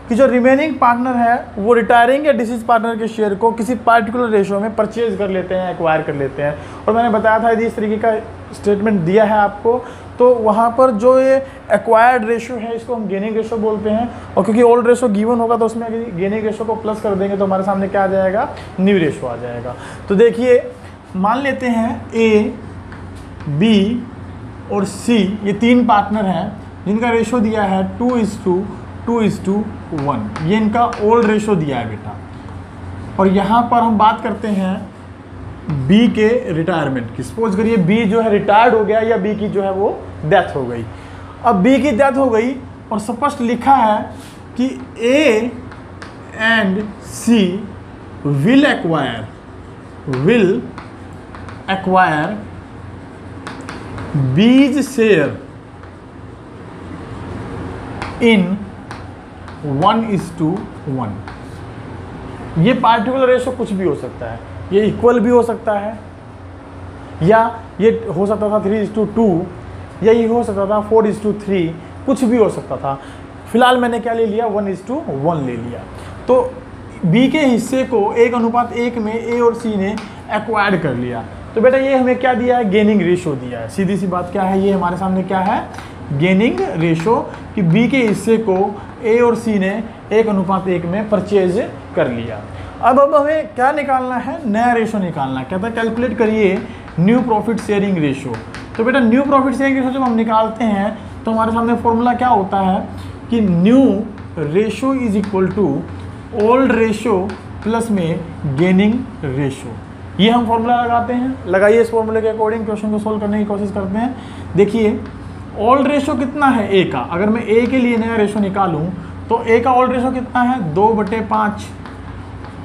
कि जो रिमेनिंग पार्टनर है वो रिटायरिंग या डिसीज पार्टनर के शेयर को किसी पार्टिकुलर रेशो में परचेज कर लेते हैं, एक्वायर कर लेते हैं। और मैंने बताया था यदि इस तरीके का स्टेटमेंट दिया है आपको तो वहाँ पर जो ये एक्वायर्ड रेशो है इसको हम गेनिंग रेशो बोलते हैं, और क्योंकि ओल्ड रेशो गिवन होगा तो उसमें गेनिंग रेशो को प्लस कर देंगे तो हमारे सामने क्या आ जाएगा, न्यू रेशो आ जाएगा। तो देखिए मान लेते हैं ए, बी और सी ये 3 पार्टनर हैं जिनका रेशो दिया है 2:2:1, ये इनका ओल्ड रेशो दिया है बेटा। और यहाँ पर हम बात करते हैं बी के रिटायरमेंट की। सपोज करिए बी जो है रिटायर्ड हो गया या बी की जो है वो डेथ हो गई। अब बी की डेथ हो गई और स्पष्ट लिखा है कि A and C will acquire B's share in 1:1। ये पार्टिकुलर रेशो कुछ भी हो सकता है, ये इक्वल भी हो सकता है, या ये हो सकता था 3:2, या ये हो सकता था 4:3, कुछ भी हो सकता था। फिलहाल मैंने क्या ले लिया, 1:1 ले लिया। तो बी के हिस्से को 1:1 में ए और सी ने एक्वायर्ड कर लिया। तो बेटा ये हमें क्या दिया है, गेनिंग रेशो दिया है। सीधी सी बात क्या है, ये हमारे सामने क्या है, गेनिंग रेशो, कि बी के हिस्से को ए और सी ने 1:1 में परचेज कर लिया। अब हमें क्या निकालना है, नया रेशो निकालना है। कहता है कैलकुलेट करिए न्यू प्रॉफिट शेयरिंग रेशो। तो बेटा न्यू प्रॉफिट शेयरिंग रेशो जब हम निकालते हैं तो हमारे सामने फॉर्मूला क्या होता है कि new ratio is equal to old ratio plus में गेनिंग रेशो। ये हम फॉर्मूला लगाते हैं, लगाइए इस फॉर्मूले के अकॉर्डिंग क्वेश्चन को सोल्व करने की कोशिश करते हैं। देखिए ओल्ड रेशो कितना है ए का, अगर मैं ए के लिए नया रेशो निकालूं तो ए का ओल्ड रेशो कितना है, 2/5।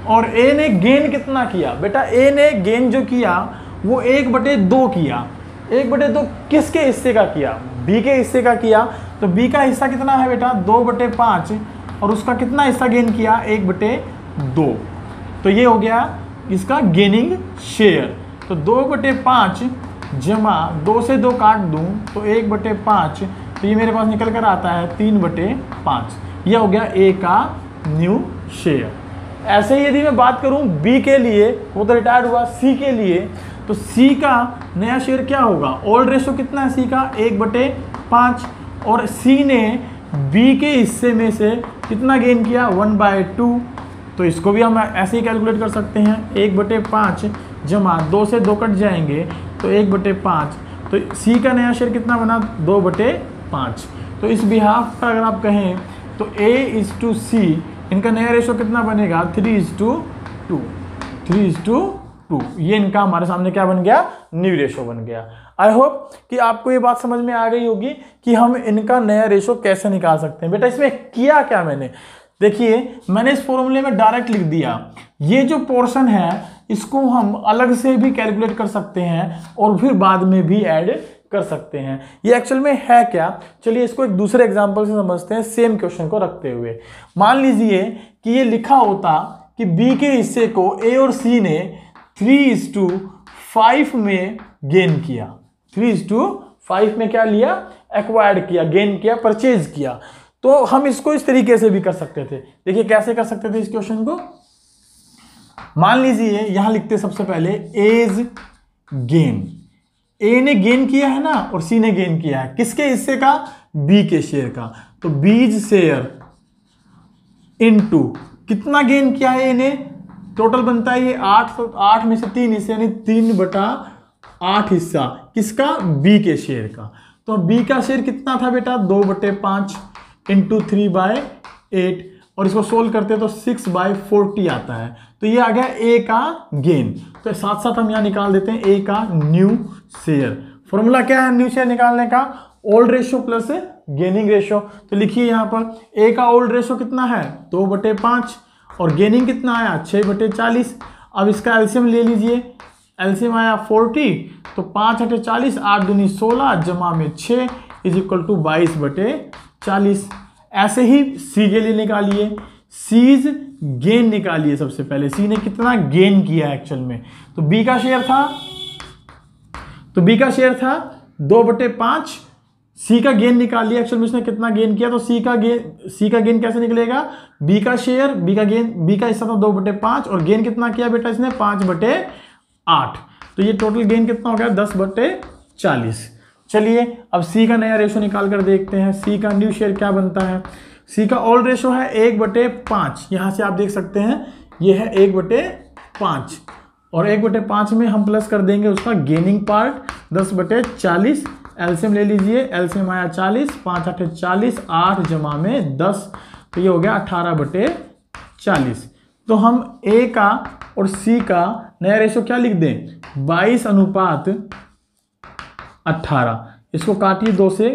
और ए ने गेन कितना किया, बेटा ए ने गेन जो किया वो 1/2 किया। 1/2 किसके हिस्से का किया, बी के हिस्से का किया। तो बी का हिस्सा कितना है बेटा, 2/5, और उसका कितना हिस्सा गेन किया, 1/2। तो ये हो गया इसका गेनिंग शेयर। तो 2/5 जमा 2 से 2 काट दूं तो 1/5, तो ये मेरे पास निकल कर आता है 3/5। यह हो गया ए का न्यू शेयर। ऐसे ही यदि मैं बात करूं बी के लिए, वो तो रिटायर्ड हुआ, सी के लिए, तो सी का नया शेयर क्या होगा, ओल्ड रेशो कितना है सी का, 1/5, और सी ने बी के हिस्से में से कितना गेन किया, 1/2। तो इसको भी हम ऐसे ही कैलकुलेट कर सकते हैं, 1/5 जमा 2 से 2 कट जाएंगे तो 1/5। तो सी का नया शेयर कितना बना, 2/5। तो इस बिहाफ पर अगर आप कहें तो A:C इनका नया रेशो कितना बनेगा, 3:2। ये इनका हमारे सामने क्या बन गया, न्यू रेशो बन गया। आई होप कि आपको ये बात समझ में आ गई होगी कि हम इनका नया रेशो कैसे निकाल सकते हैं। बेटा इसमें किया क्या मैंने, देखिए मैंने इस फॉर्मूले में डायरेक्ट लिख दिया। ये जो पोर्शन है इसको हम अलग से भी कैलकुलेट कर सकते हैं और फिर बाद में भी ऐड कर सकते हैं। ये एक्चुअल में है क्या, चलिए इसको एक दूसरे एग्जांपल से समझते हैं, सेम क्वेश्चन को रखते हुए। मान लीजिए कि ये लिखा होता कि बी के हिस्से को ए और सी ने 3:5 में गेन किया। 3:5 में क्या लिया, एक्वायर्ड किया, गेन किया, परचेज किया। तो हम इसको इस तरीके से भी कर सकते थे। देखिए कैसे कर सकते थे इस क्वेश्चन को। मान लीजिए यहां लिखते सबसे पहले एज गेन, ए ने गेन किया है ना और सी ने गेन किया है, किसके हिस्से का, बी के शेयर का। तो बीज शेयर इनटू कितना गेन किया है ए ने, टोटल बनता है ये 8 में से 3 हिस्से यानी 3/8 हिस्सा किसका, बी के शेयर का। तो बी का शेयर कितना था बेटा, 2/5 इंटू 3/8, और इसको सोल्व करते हैं तो 6/40 आता है। तो ये आ गया ए का गेन। तो साथ साथ हम यहाँ निकाल देते हैं ए का न्यू शेयर। फॉर्मूला क्या है न्यू शेयर निकालने का, old ratio plus gaining ratio. तो लिखिए यहाँ पर ए का ओल्ड रेशो कितना है, 2/5, और गेनिंग कितना आया, 6/40। अब इसका एलसीएम ले लीजिए, एलसीएम आया 40, तो 5/40, 8 दूनी 16 जमा में 6 इज इक्वल टू 22/40। ऐसे ही सी के लिए निकालिए, सीज गेन निकालिए। सबसे पहले सी ने कितना गेन किया एक्चुअल में, तो बी का शेयर था 2/5, सी का गेन निकाल लिया एक्चुअल में इसने कितना गेन किया। तो सी का गेन कैसे निकलेगा, बी का शेयर, बी का हिस्सा था 2/5 और गेन कितना किया बेटा इसने, 5/8। तो ये टोटल गेन कितना हो गया, 10/40। चलिए अब सी का नया रेशो निकाल कर देखते हैं। सी का न्यू शेयर क्या बनता है। सी का ओल्ड रेशो है 1/5। यहाँ से आप देख सकते हैं ये है 1/5 और 1/5 में हम प्लस कर देंगे उसका गेनिंग पार्ट 10/40। एलसीएम ले लीजिए, एलसीएम आया 40, 5 8 40, 8 जमा में 10, तो ये हो गया 18/40। तो हम ए का और सी का नया रेशो क्या लिख दें, 22:18। इसको काटिए 2 से,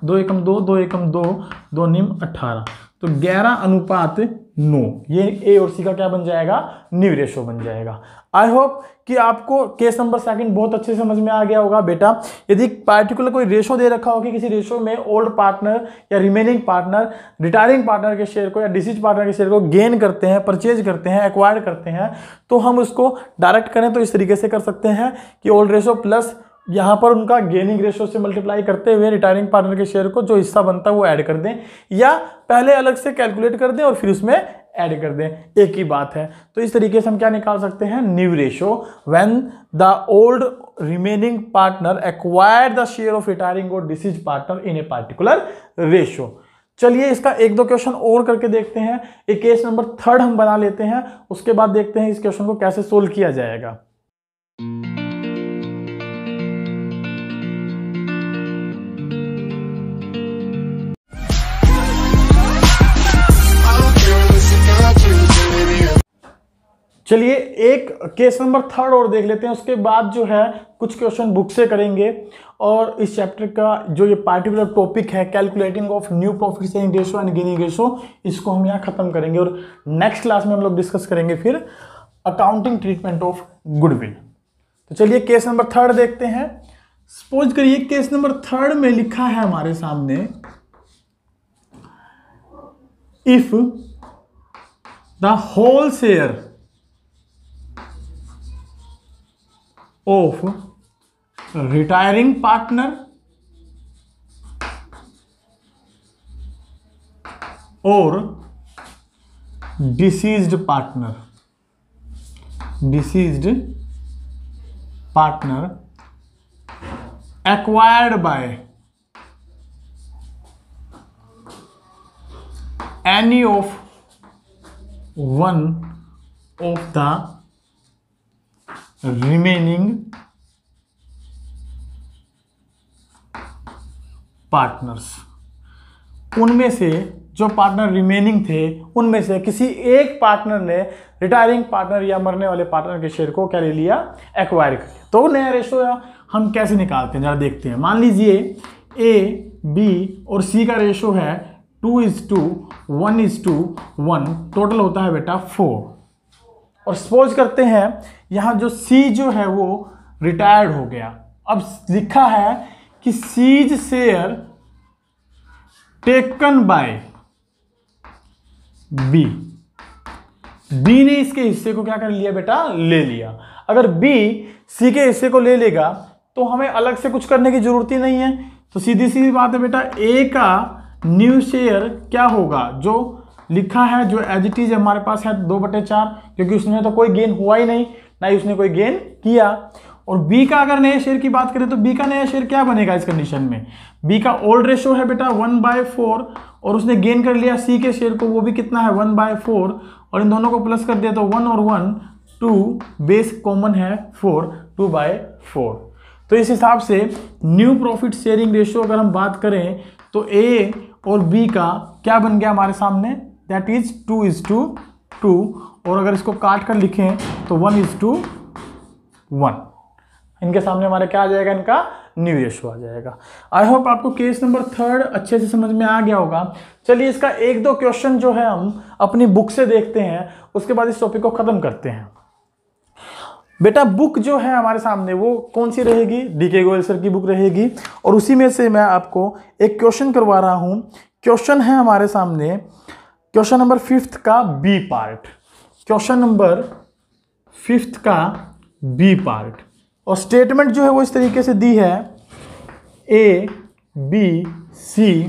2 एकम 2, 2 एकम 2, 2 निम 18, तो 11:9। ये ए और सी का क्या बन जाएगा, न्यू रेशो बन जाएगा। आई होप कि आपको केस नंबर 2 बहुत अच्छे से समझ में आ गया होगा। बेटा यदि पार्टिकुलर कोई रेशो दे रखा हो कि किसी रेशो में ओल्ड पार्टनर या रिमेनिंग पार्टनर रिटायरिंग पार्टनर के शेयर को या डिसीज पार्टनर के शेयर को गेन करते हैं, परचेज करते हैं, एक्वायर करते हैं, तो हम उसको डायरेक्ट करें तो इस तरीके से कर सकते हैं कि ओल्ड रेशो प्लस यहाँ पर उनका गेनिंग रेशो से मल्टीप्लाई करते हुए रिटायरिंग पार्टनर के शेयर को जो हिस्सा बनता है वो ऐड कर दें, या पहले अलग से कैलकुलेट कर दें और फिर उसमें ऐड कर दें, एक ही बात है। तो इस तरीके से हम क्या निकाल सकते हैं, new ratio when the old remaining partner acquire the share of retiring और deceased partner in a particular ratio. चलिए इसका 1-2 क्वेश्चन और करके देखते हैं। एक केस नंबर 3 हम बना लेते हैं, उसके बाद देखते हैं इस क्वेश्चन को कैसे सोल्व किया जाएगा। चलिए एक केस नंबर 3 और देख लेते हैं, उसके बाद जो है कुछ क्वेश्चन बुक से करेंगे और इस चैप्टर का जो ये पार्टिकुलर टॉपिक है calculating of new profit sharing ratio and gaining ratio, इसको हम यहाँ खत्म करेंगे और नेक्स्ट क्लास में हम लोग डिस्कस करेंगे फिर अकाउंटिंग ट्रीटमेंट ऑफ गुडविल। तो चलिए केस नंबर 3 देखते हैं। सपोज करिए केस नंबर 3 में लिखा है हमारे सामने, if the whole share of retiring partner or deceased partner acquired by any of one of the remaining partners, उनमें से जो पार्टनर रिमेनिंग थे उनमें से किसी एक पार्टनर ने रिटायरिंग पार्टनर या मरने वाले पार्टनर के शेयर को क्या ले लिया, एक्वायर कर लिया। तो नया रेशो हम कैसे निकालते हैं जरा देखते हैं। मान लीजिए ए, बी और सी का रेशो है 2:1:1, टोटल होता है बेटा 4। और सपोज करते हैं यहाँ जो सी जो है वो रिटायर्ड हो गया। अब लिखा है कि C's share taken by B, B ने इसके हिस्से को क्या कर लिया बेटा, ले लिया। अगर बी सी के हिस्से को ले लेगा तो हमें अलग से कुछ करने की जरूरत ही नहीं है। तो सीधी सी बात है बेटा, ए का न्यू शेयर क्या होगा, जो लिखा है जो एज इट इज हमारे पास है 2/4, क्योंकि उसमें तो कोई गेन हुआ ही नहीं, ना ही उसने कोई गेन किया। और बी का अगर नए शेयर की बात करें तो बी का नया शेयर क्या बनेगा इस कंडीशन में, बी का ओल्ड रेशो है बेटा 1/4 और उसने गेन कर लिया सी के शेयर को, वो भी कितना है 1/4, और इन दोनों को प्लस कर दिया तो 1 और 1 2, बेस कॉमन है 4, 2/4। तो इस हिसाब से न्यू प्रॉफिट शेयरिंग रेशो अगर हम बात करें तो ए और बी का क्या बन गया हमारे सामने, दैट इज 2:2, और अगर इसको काट कर लिखें तो 1:1। इनके सामने हमारे क्या आ जाएगा, इनका न्यू रेशो आ जाएगा। आई होप आपको केस नंबर 3 अच्छे से समझ में आ गया होगा। चलिए इसका 1-2 क्वेश्चन जो है हम अपनी बुक से देखते हैं, उसके बाद इस टॉपिक को खत्म करते हैं। बेटा बुक जो है हमारे सामने वो कौन सी रहेगी, डीके गोयल सर की बुक रहेगी, और उसी में से मैं आपको एक क्वेश्चन करवा रहा हूं। क्वेश्चन है हमारे सामने क्वेश्चन नंबर 5 का बी पार्ट, क्वेश्चन नंबर 5 का बी पार्ट, और स्टेटमेंट जो है वो इस तरीके से दी है, A B C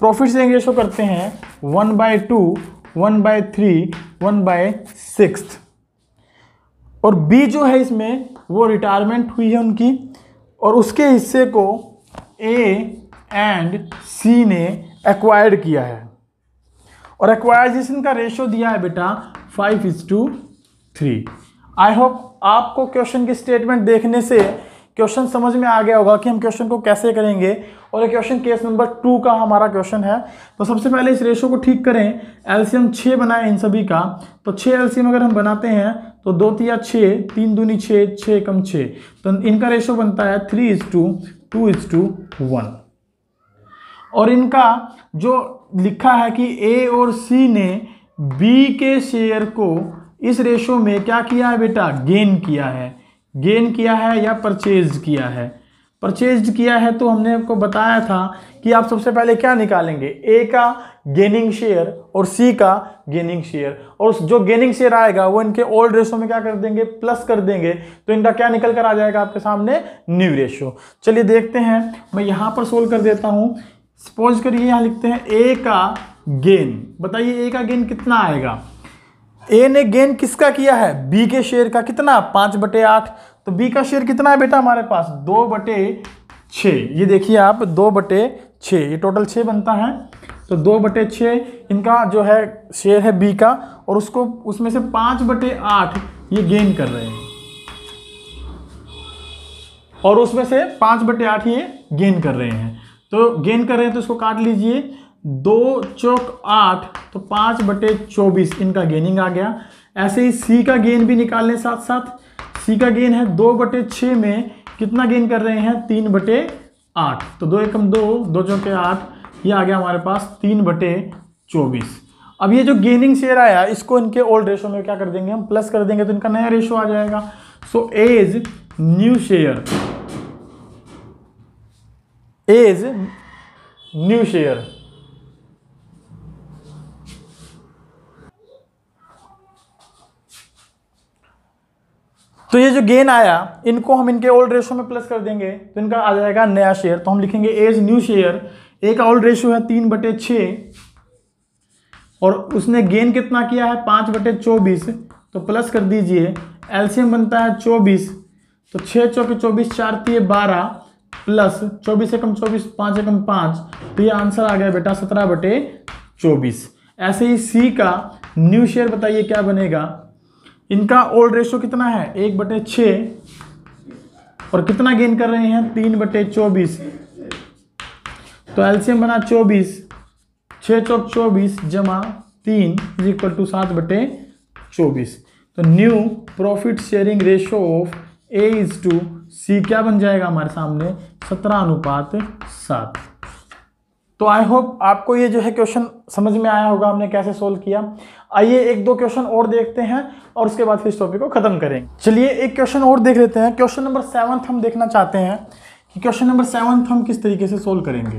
profit sharing ratio करते हैं 1/2, 1/3, 1/6, और बी जो है इसमें वो रिटायरमेंट हुई है उनकी, और उसके हिस्से को ए एंड सी ने एक्वायर्ड किया है और एक्वायराइजेशन का रेशियो दिया है बेटा 5:3। आई होप आपको क्वेश्चन की स्टेटमेंट देखने से क्वेश्चन समझ में आ गया होगा कि हम क्वेश्चन को कैसे करेंगे। और ये क्वेश्चन केस नंबर 2 का हमारा क्वेश्चन है। तो सबसे पहले इस रेशियो को ठीक करें। एलसीएम 6 बनाए इन सभी का, तो 6 एलसीएम अगर हम बनाते हैं तो 2 तिया 6, 3 दूनी 6, 6 कम 6, तो इनका रेशियो बनता है 3:2:1। और इनका जो लिखा है कि ए और सी ने बी के शेयर को इस रेशियो में क्या किया है बेटा, गेन किया है। गेन किया है या परचेज किया है। परचेज किया है तो हमने आपको बताया था कि आप सबसे पहले क्या निकालेंगे, ए का गेनिंग शेयर और सी का गेनिंग शेयर, और जो गेनिंग शेयर आएगा वो इनके ओल्ड रेशियो में क्या कर देंगे, प्लस कर देंगे, तो इनका क्या निकल कर आ जाएगा आपके सामने, न्यू रेशियो। चलिए देखते हैं, मैं यहाँ पर सोल्व कर देता हूँ। सपोज करिए यहाँ लिखते हैं ए का गेन। बताइए ए का गेन कितना आएगा। ए ने गेन किसका किया है, बी के शेयर का। कितना, 5/8। तो बी का शेयर कितना है बेटा हमारे पास, 2/6। ये देखिए आप 2/6, ये टोटल 6 बनता है। तो 2/6 इनका जो है शेयर है बी का, और उसको उसमें से 5/8 ये गेन कर रहे हैं, और उसमें से 5/8 ये गेन कर रहे हैं। तो गेन कर रहे हैं तो इसको काट लीजिए, 2 चौक 8, तो 5/24 इनका गेनिंग आ गया। ऐसे ही सी का गेन भी निकाल लें साथ साथ। सी का गेन है 2/6 में कितना गेन कर रहे हैं, 3/8। तो 2 एकम 2, 2 चौके 8, ये आ गया हमारे पास 3/24। अब ये जो गेनिंग शेयर आया इसको इनके ओल्ड रेशो में क्या कर देंगे हम, प्लस कर देंगे, तो इनका नया रेशो आ जाएगा। So as new share, as new share. तो ये जो गेन आया इनको हम इनके ओल्ड रेशो में प्लस कर देंगे, तो इनका आ जाएगा नया शेयर। तो हम लिखेंगे एज न्यू शेयर। ए का ओल्ड रेशो है 3/6, और उसने गेन कितना किया है, 5/24, तो प्लस कर दीजिए। एलसीएम बनता है 24, तो 6 चौके 24, 4 तिये 12, प्लस 24 एकम 24, 5 एकम 5, तो ये आंसर आ गया बेटा 17/24। ऐसे ही सी का न्यू शेयर बताइए क्या बनेगा। इनका ओल्ड रेशो कितना है, 1/6, और कितना गेन कर रहे हैं, 3/24। तो एलसीएम बना 24, 6 चौक 24 जमा 3 = 7/24। तो new profit sharing ratio of A:C क्या बन जाएगा हमारे सामने, 17:7। तो आई होप आपको ये जो है क्वेश्चन समझ में आया होगा हमने कैसे सोल्व किया। आइए 1-2 क्वेश्चन और देखते हैं और उसके बाद फिर इस टॉपिक को खत्म करेंगे। चलिए एक क्वेश्चन और देख लेते हैं। क्वेश्चन नंबर 7 हम देखना चाहते हैं कि क्वेश्चन नंबर 7 हम किस तरीके से सोल्व करेंगे।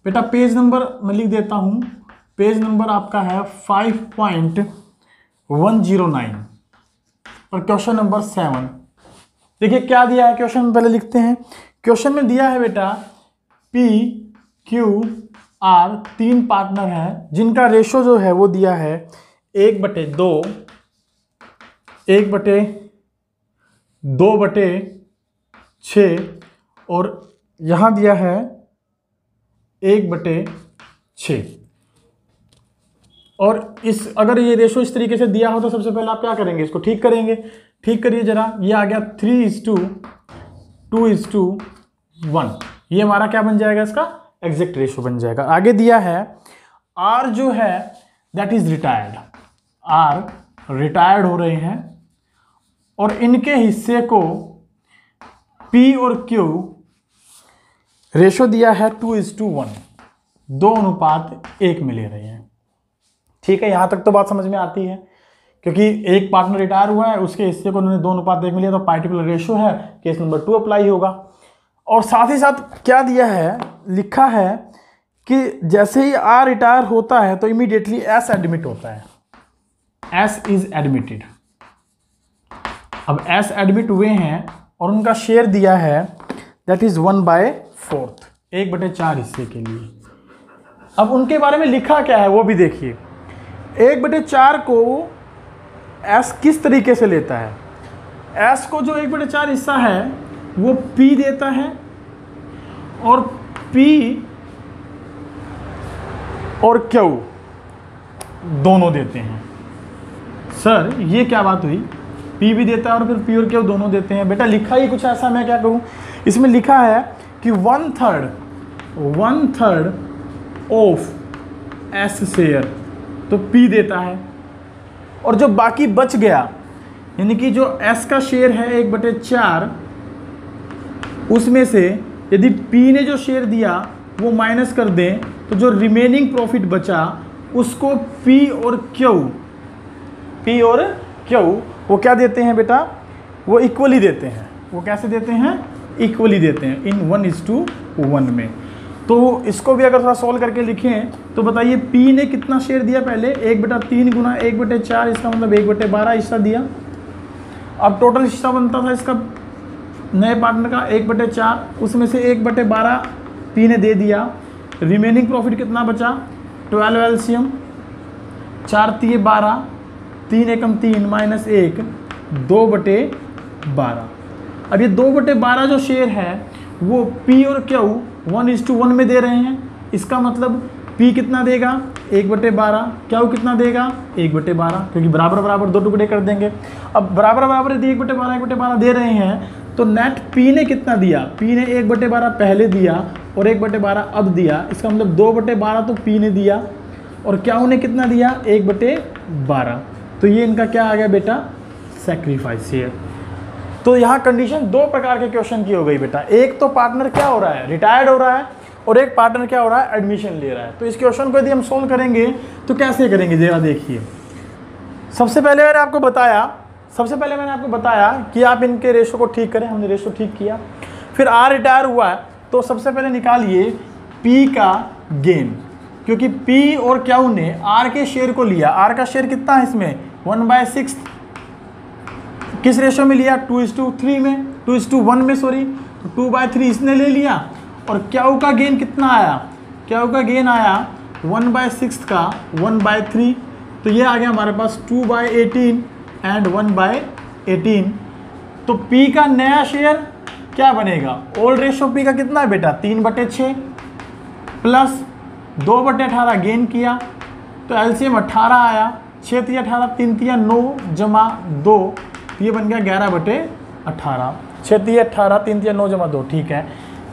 बेटा पेज नंबर मैं लिख देता हूँ, पेज नंबर आपका है 5.109 और क्वेश्चन नंबर 7। देखिए क्या दिया है क्वेश्चन में, पहले लिखते हैं। क्वेश्चन में दिया है बेटा PQR 3 पार्टनर हैं जिनका रेशो जो है वो दिया है 1/2, 1/2/6 और यहाँ दिया है 1/6। और इस अगर ये रेशो इस तरीके से दिया हो तो सबसे पहले आप क्या करेंगे, इसको ठीक करेंगे। ठीक करिए जरा, ये आ गया 3:2:1। ये हमारा क्या बन जाएगा, इसका एग्जैक्ट रेशो बन जाएगा। आगे दिया है R जो है that is retired, R retired हो रहे हैं और इनके हिस्से को P और Q रेशो दिया है 2:1, 2:1 में ले रहे हैं। ठीक है, यहां तक तो बात समझ में आती है, क्योंकि एक पार्टनर रिटायर हुआ है उसके हिस्से को उन्होंने 2:1 में लिया, तो पार्टिकुलर रेशो है, केस नंबर 2 अप्लाई होगा। और साथ ही साथ क्या दिया है, लिखा है कि जैसे ही R रिटायर होता है तो इमीडिएटली S एडमिट होता है, S इज एडमिटेड। अब S एडमिट हुए हैं और उनका शेयर दिया है दैट इज 1/4, 1/4 हिस्से के लिए। अब उनके बारे में लिखा क्या है वो भी देखिए। 1/4 को S किस तरीके से लेता है, S को जो 1/4 हिस्सा है वो P देता है और P और Q दोनों देते हैं। सर ये क्या बात हुई, P भी देता है और फिर P और Q दोनों देते हैं। बेटा लिखा ही कुछ ऐसा, मैं क्या कहूँ, इसमें लिखा है कि 1/3 ऑफ S शेयर तो P देता है, और जो बाकी बच गया यानी कि जो S का शेयर है 1/4, उसमें से यदि P ने जो शेयर दिया वो माइनस कर दें तो जो रिमेनिंग प्रॉफिट बचा उसको P और Q वो क्या देते हैं बेटा, वो इक्वली देते हैं। वो कैसे देते हैं, इक्वली देते हैं, इन 1:1 में। तो इसको भी अगर थोड़ा सॉल्व करके लिखें तो बताइए P ने कितना शेयर दिया, पहले 1/3 गुना 1/4, इसका मतलब 1/12 हिस्सा दिया। अब टोटल हिस्सा बनता था इसका नए पार्टनर का 1/4, उसमें से 1/12 P ने दे दिया। रिमेनिंग प्रॉफिट कितना बचा, 12 एलसीएम, 4 × 12, 3 × 3 - 1, 2/12। अब ये 2/12 जो शेयर है वो P और Q 1:1 में दे रहे हैं। इसका मतलब P कितना देगा, 1/12, Q कितना देगा, 1/12, क्योंकि बराबर बराबर दो टुकड़े कर देंगे। अब बराबर बराबर यदि 1/12 दे रहे हैं तो नेट P ने कितना दिया, P ने 1/12 पहले दिया और 1/12 अब दिया। इसका मतलब 2/12 तो P ने दिया और Q ने कितना दिया, 1/12। तो ये इनका क्या आ गया बेटा, सैक्रिफाइस शेयर। तो यहाँ कंडीशन दो प्रकार के क्वेश्चन की हो गई बेटा। एक तो पार्टनर क्या हो रहा है, रिटायर्ड हो रहा है, और एक पार्टनर क्या हो रहा है, एडमिशन ले रहा है। तो इस क्वेश्चन को यदि हम सोल्व करेंगे तो कैसे करेंगे जरा देखिए। सबसे पहले मैंने आपको बताया कि आप इनके रेशो को ठीक करें। हमने रेशो ठीक किया, फिर R रिटायर हुआ है तो सबसे पहले निकालिए P का गेन, क्योंकि P और Q ने R के शेयर को लिया। R का शेयर कितना है इसमें, 1/6। किस रेशो में लिया, 2:3 में, 2:1 में सॉरी, तो 2/3 इसने ले लिया। और Q का गेन कितना आया, Q का गेन आया 1/6 का 1/3, तो ये आ गया हमारे पास 2/18 एंड 1/18। तो P का नया शेयर क्या बनेगा, ओल्ड रेशो P का कितना है बेटा, 3/6 प्लस 2/18 गेन किया तो एलसीएम 18 आया, 6 × 18, 3 × 9 जमा 2, ये बन गया 11/18। 6 × 18, 3 × 9 जमा 2, ठीक है।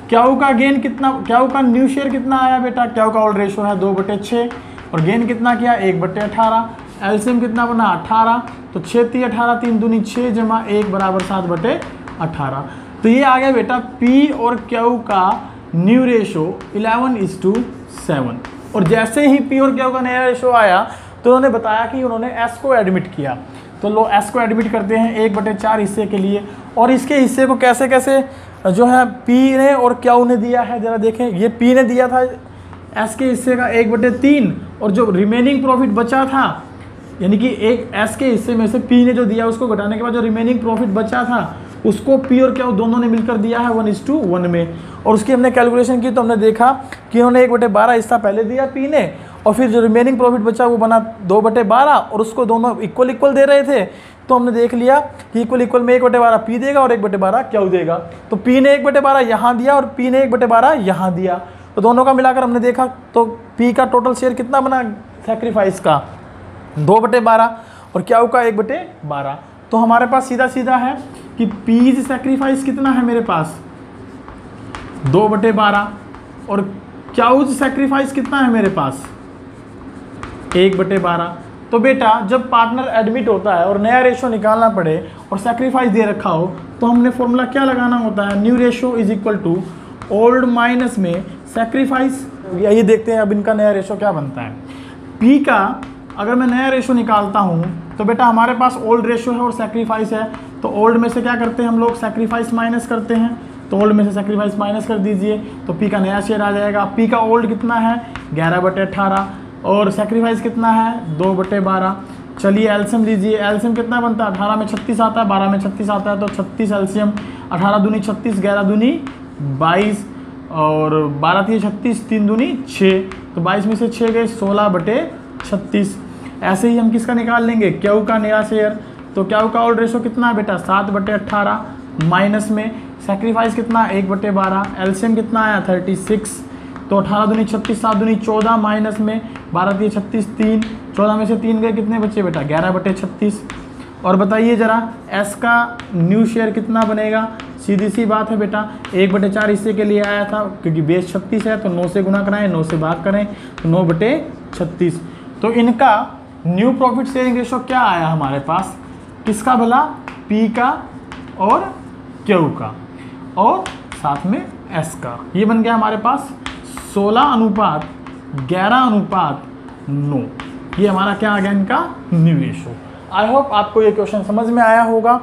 Q का गेन कितना, Q का न्यू शेयर कितना आया बेटा, Q का ओल्ड रेशो है 2/6 और गेन कितना किया 1/18। एलसीएम कितना बना 18, तो 6 × 18, 3 दूनी 6 जमा 1 बराबर 7/18। तो ये आ गया बेटा P और Q का न्यू रेशो 11:7। और जैसे ही P और Q का नया रेशो आया तो उन्होंने बताया कि उन्होंने S को एडमिट किया। तो लो S को एडमिट करते हैं 1/4 हिस्से के लिए, और इसके हिस्से को कैसे कैसे जो है P ने और Q ने दिया है जरा देखें। ये P ने दिया था S के हिस्से का 1/3, और जो रिमेनिंग प्रॉफिट बचा था यानी कि एक S के हिस्से में से P ने जो दिया उसको घटाने के बाद जो रिमेनिंग प्रॉफिट बचा था उसको P और Q दोनों ने मिलकर दिया है 1:1 में। और उसकी हमने कैलकुलेशन की तो हमने देखा कि उन्होंने 1/12 हिस्सा पहले दिया P ने, और फिर जो रिमेनिंग प्रॉफिट बचा वो बना 2/12, और उसको दोनों इक्वल दे रहे थे। तो हमने देख लिया कि इक्वल में 1/12 P देगा और 1/12 Q देगा। तो P ने 1/12 यहाँ दिया और P ने 1/12 यहाँ दिया, तो दोनों का मिलाकर हमने देखा तो P का टोटल शेयर कितना बना सैक्रिफाइस का, 2/12, और Q का 1/12। तो हमारे पास सीधा सीधा है कि P सैक्रिफाइस कितना है मेरे पास, 2/12, और Q सैक्रिफाइस कितना है मेरे पास, 1/12। तो बेटा जब पार्टनर एडमिट होता है और नया रेशो निकालना पड़े और सैक्रिफाइस दे रखा हो तो हमने फॉर्मूला क्या लगाना होता है, new ratio is equal to old minus में सैक्रिफाइस। ये देखते हैं अब इनका नया रेशो क्या बनता है। P का अगर मैं नया रेशो निकालता हूँ तो बेटा हमारे पास ओल्ड रेशो है और सैक्रिफाइस है, तो ओल्ड में से क्या करते हैं हम लोग, सैक्रिफाइस माइनस करते हैं। तो ओल्ड में से सैक्रिफाइस माइनस कर दीजिए तो P का नया शेयर आ जाएगा। P का ओल्ड कितना है 11/18 और सैक्रिफाइस कितना है 2/12। चलिए एलसीएम लीजिए, एलसीएम कितना बनता है, 18 में 36 आता है, 12 में 36 आता है, तो 36 एलसीएम, 18 दूनी 36, 11 दूनी 22 और 12 × 36, 3 दूनी 6, तो 22 में से 6 गए 16/36। ऐसे ही हम किसका निकाल लेंगे, Q का नया शेयर। तो Q का ओल्ड रेशो कितना है बेटा 7/18 माइनस में सेक्रीफाइस कितना 1/12, एलसीएम कितना आया 36, तो 18 दूनी 36, 7 दूनी 14, माइनस में 12 3 36, 3, 14 में से 3 गए, कितने बच्चे बेटा 11/36। और बताइए जरा एस का न्यू शेयर कितना बनेगा, सीधी सी बात है बेटा 1/4 हिस्से के लिए आया था, क्योंकि बेस 36 है तो 9 से गुना कराएं, 9 से भाग करें तो 9/36। तो इनका न्यू प्रॉफिट शेयरिंग रेशो क्या आया हमारे पास, किसका भला, पी का और क्यू का और साथ में एस का। ये बन गया हमारे पास 16:11:9। ये हमारा क्या आ गया इनका न्यू रेशो। आई होप आपको ये क्वेश्चन समझ में आया होगा।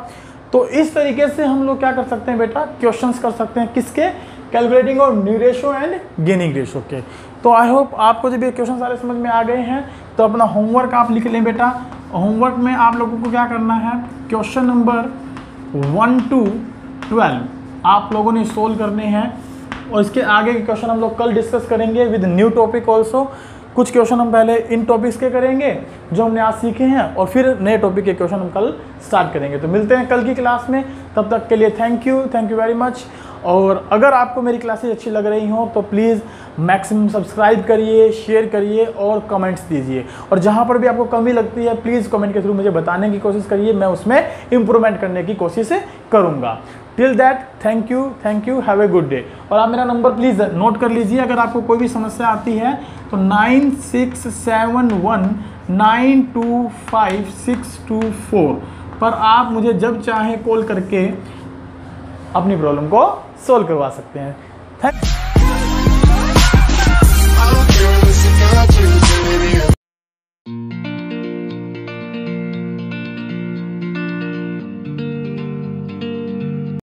तो इस तरीके से हम लोग क्या कर सकते हैं बेटा, क्वेश्चंस कर सकते हैं किसके, कैलकुलेटिंग और new ratio and gaining ratio के। तो आई होप आपको जब ये क्वेश्चन सारे समझ में आ गए हैं तो अपना होमवर्क आप लिख लें बेटा। होमवर्क में आप लोगों को क्या करना है, क्वेश्चन नंबर 1 to 12 आप लोगों ने सोल्व करने हैं और इसके आगे के क्वेश्चन हम लोग कल डिस्कस करेंगे विद न्यू टॉपिक ऑल्सो। कुछ क्वेश्चन हम पहले इन टॉपिक्स के करेंगे जो हमने आज सीखे हैं और फिर नए टॉपिक के क्वेश्चन हम कल स्टार्ट करेंगे। तो मिलते हैं कल की क्लास में, तब तक के लिए थैंक यू वेरी मच। और अगर आपको मेरी क्लासेस अच्छी लग रही हों तो प्लीज़ मैक्सिमम सब्सक्राइब करिए, शेयर करिए और कमेंट्स दीजिए। और जहाँ पर भी आपको कमी लगती है प्लीज़ कमेंट के थ्रू मुझे बताने की कोशिश करिए, मैं उसमें इम्प्रूवमेंट करने की कोशिश करूँगा। Till that thank you, have a good day. और आप मेरा नंबर प्लीज़ नोट कर लीजिए, अगर आपको कोई भी समस्या आती है तो 9671925624 पर आप मुझे जब चाहें कॉल करके अपनी प्रॉब्लम को सॉल्व करवा सकते हैं। थैंक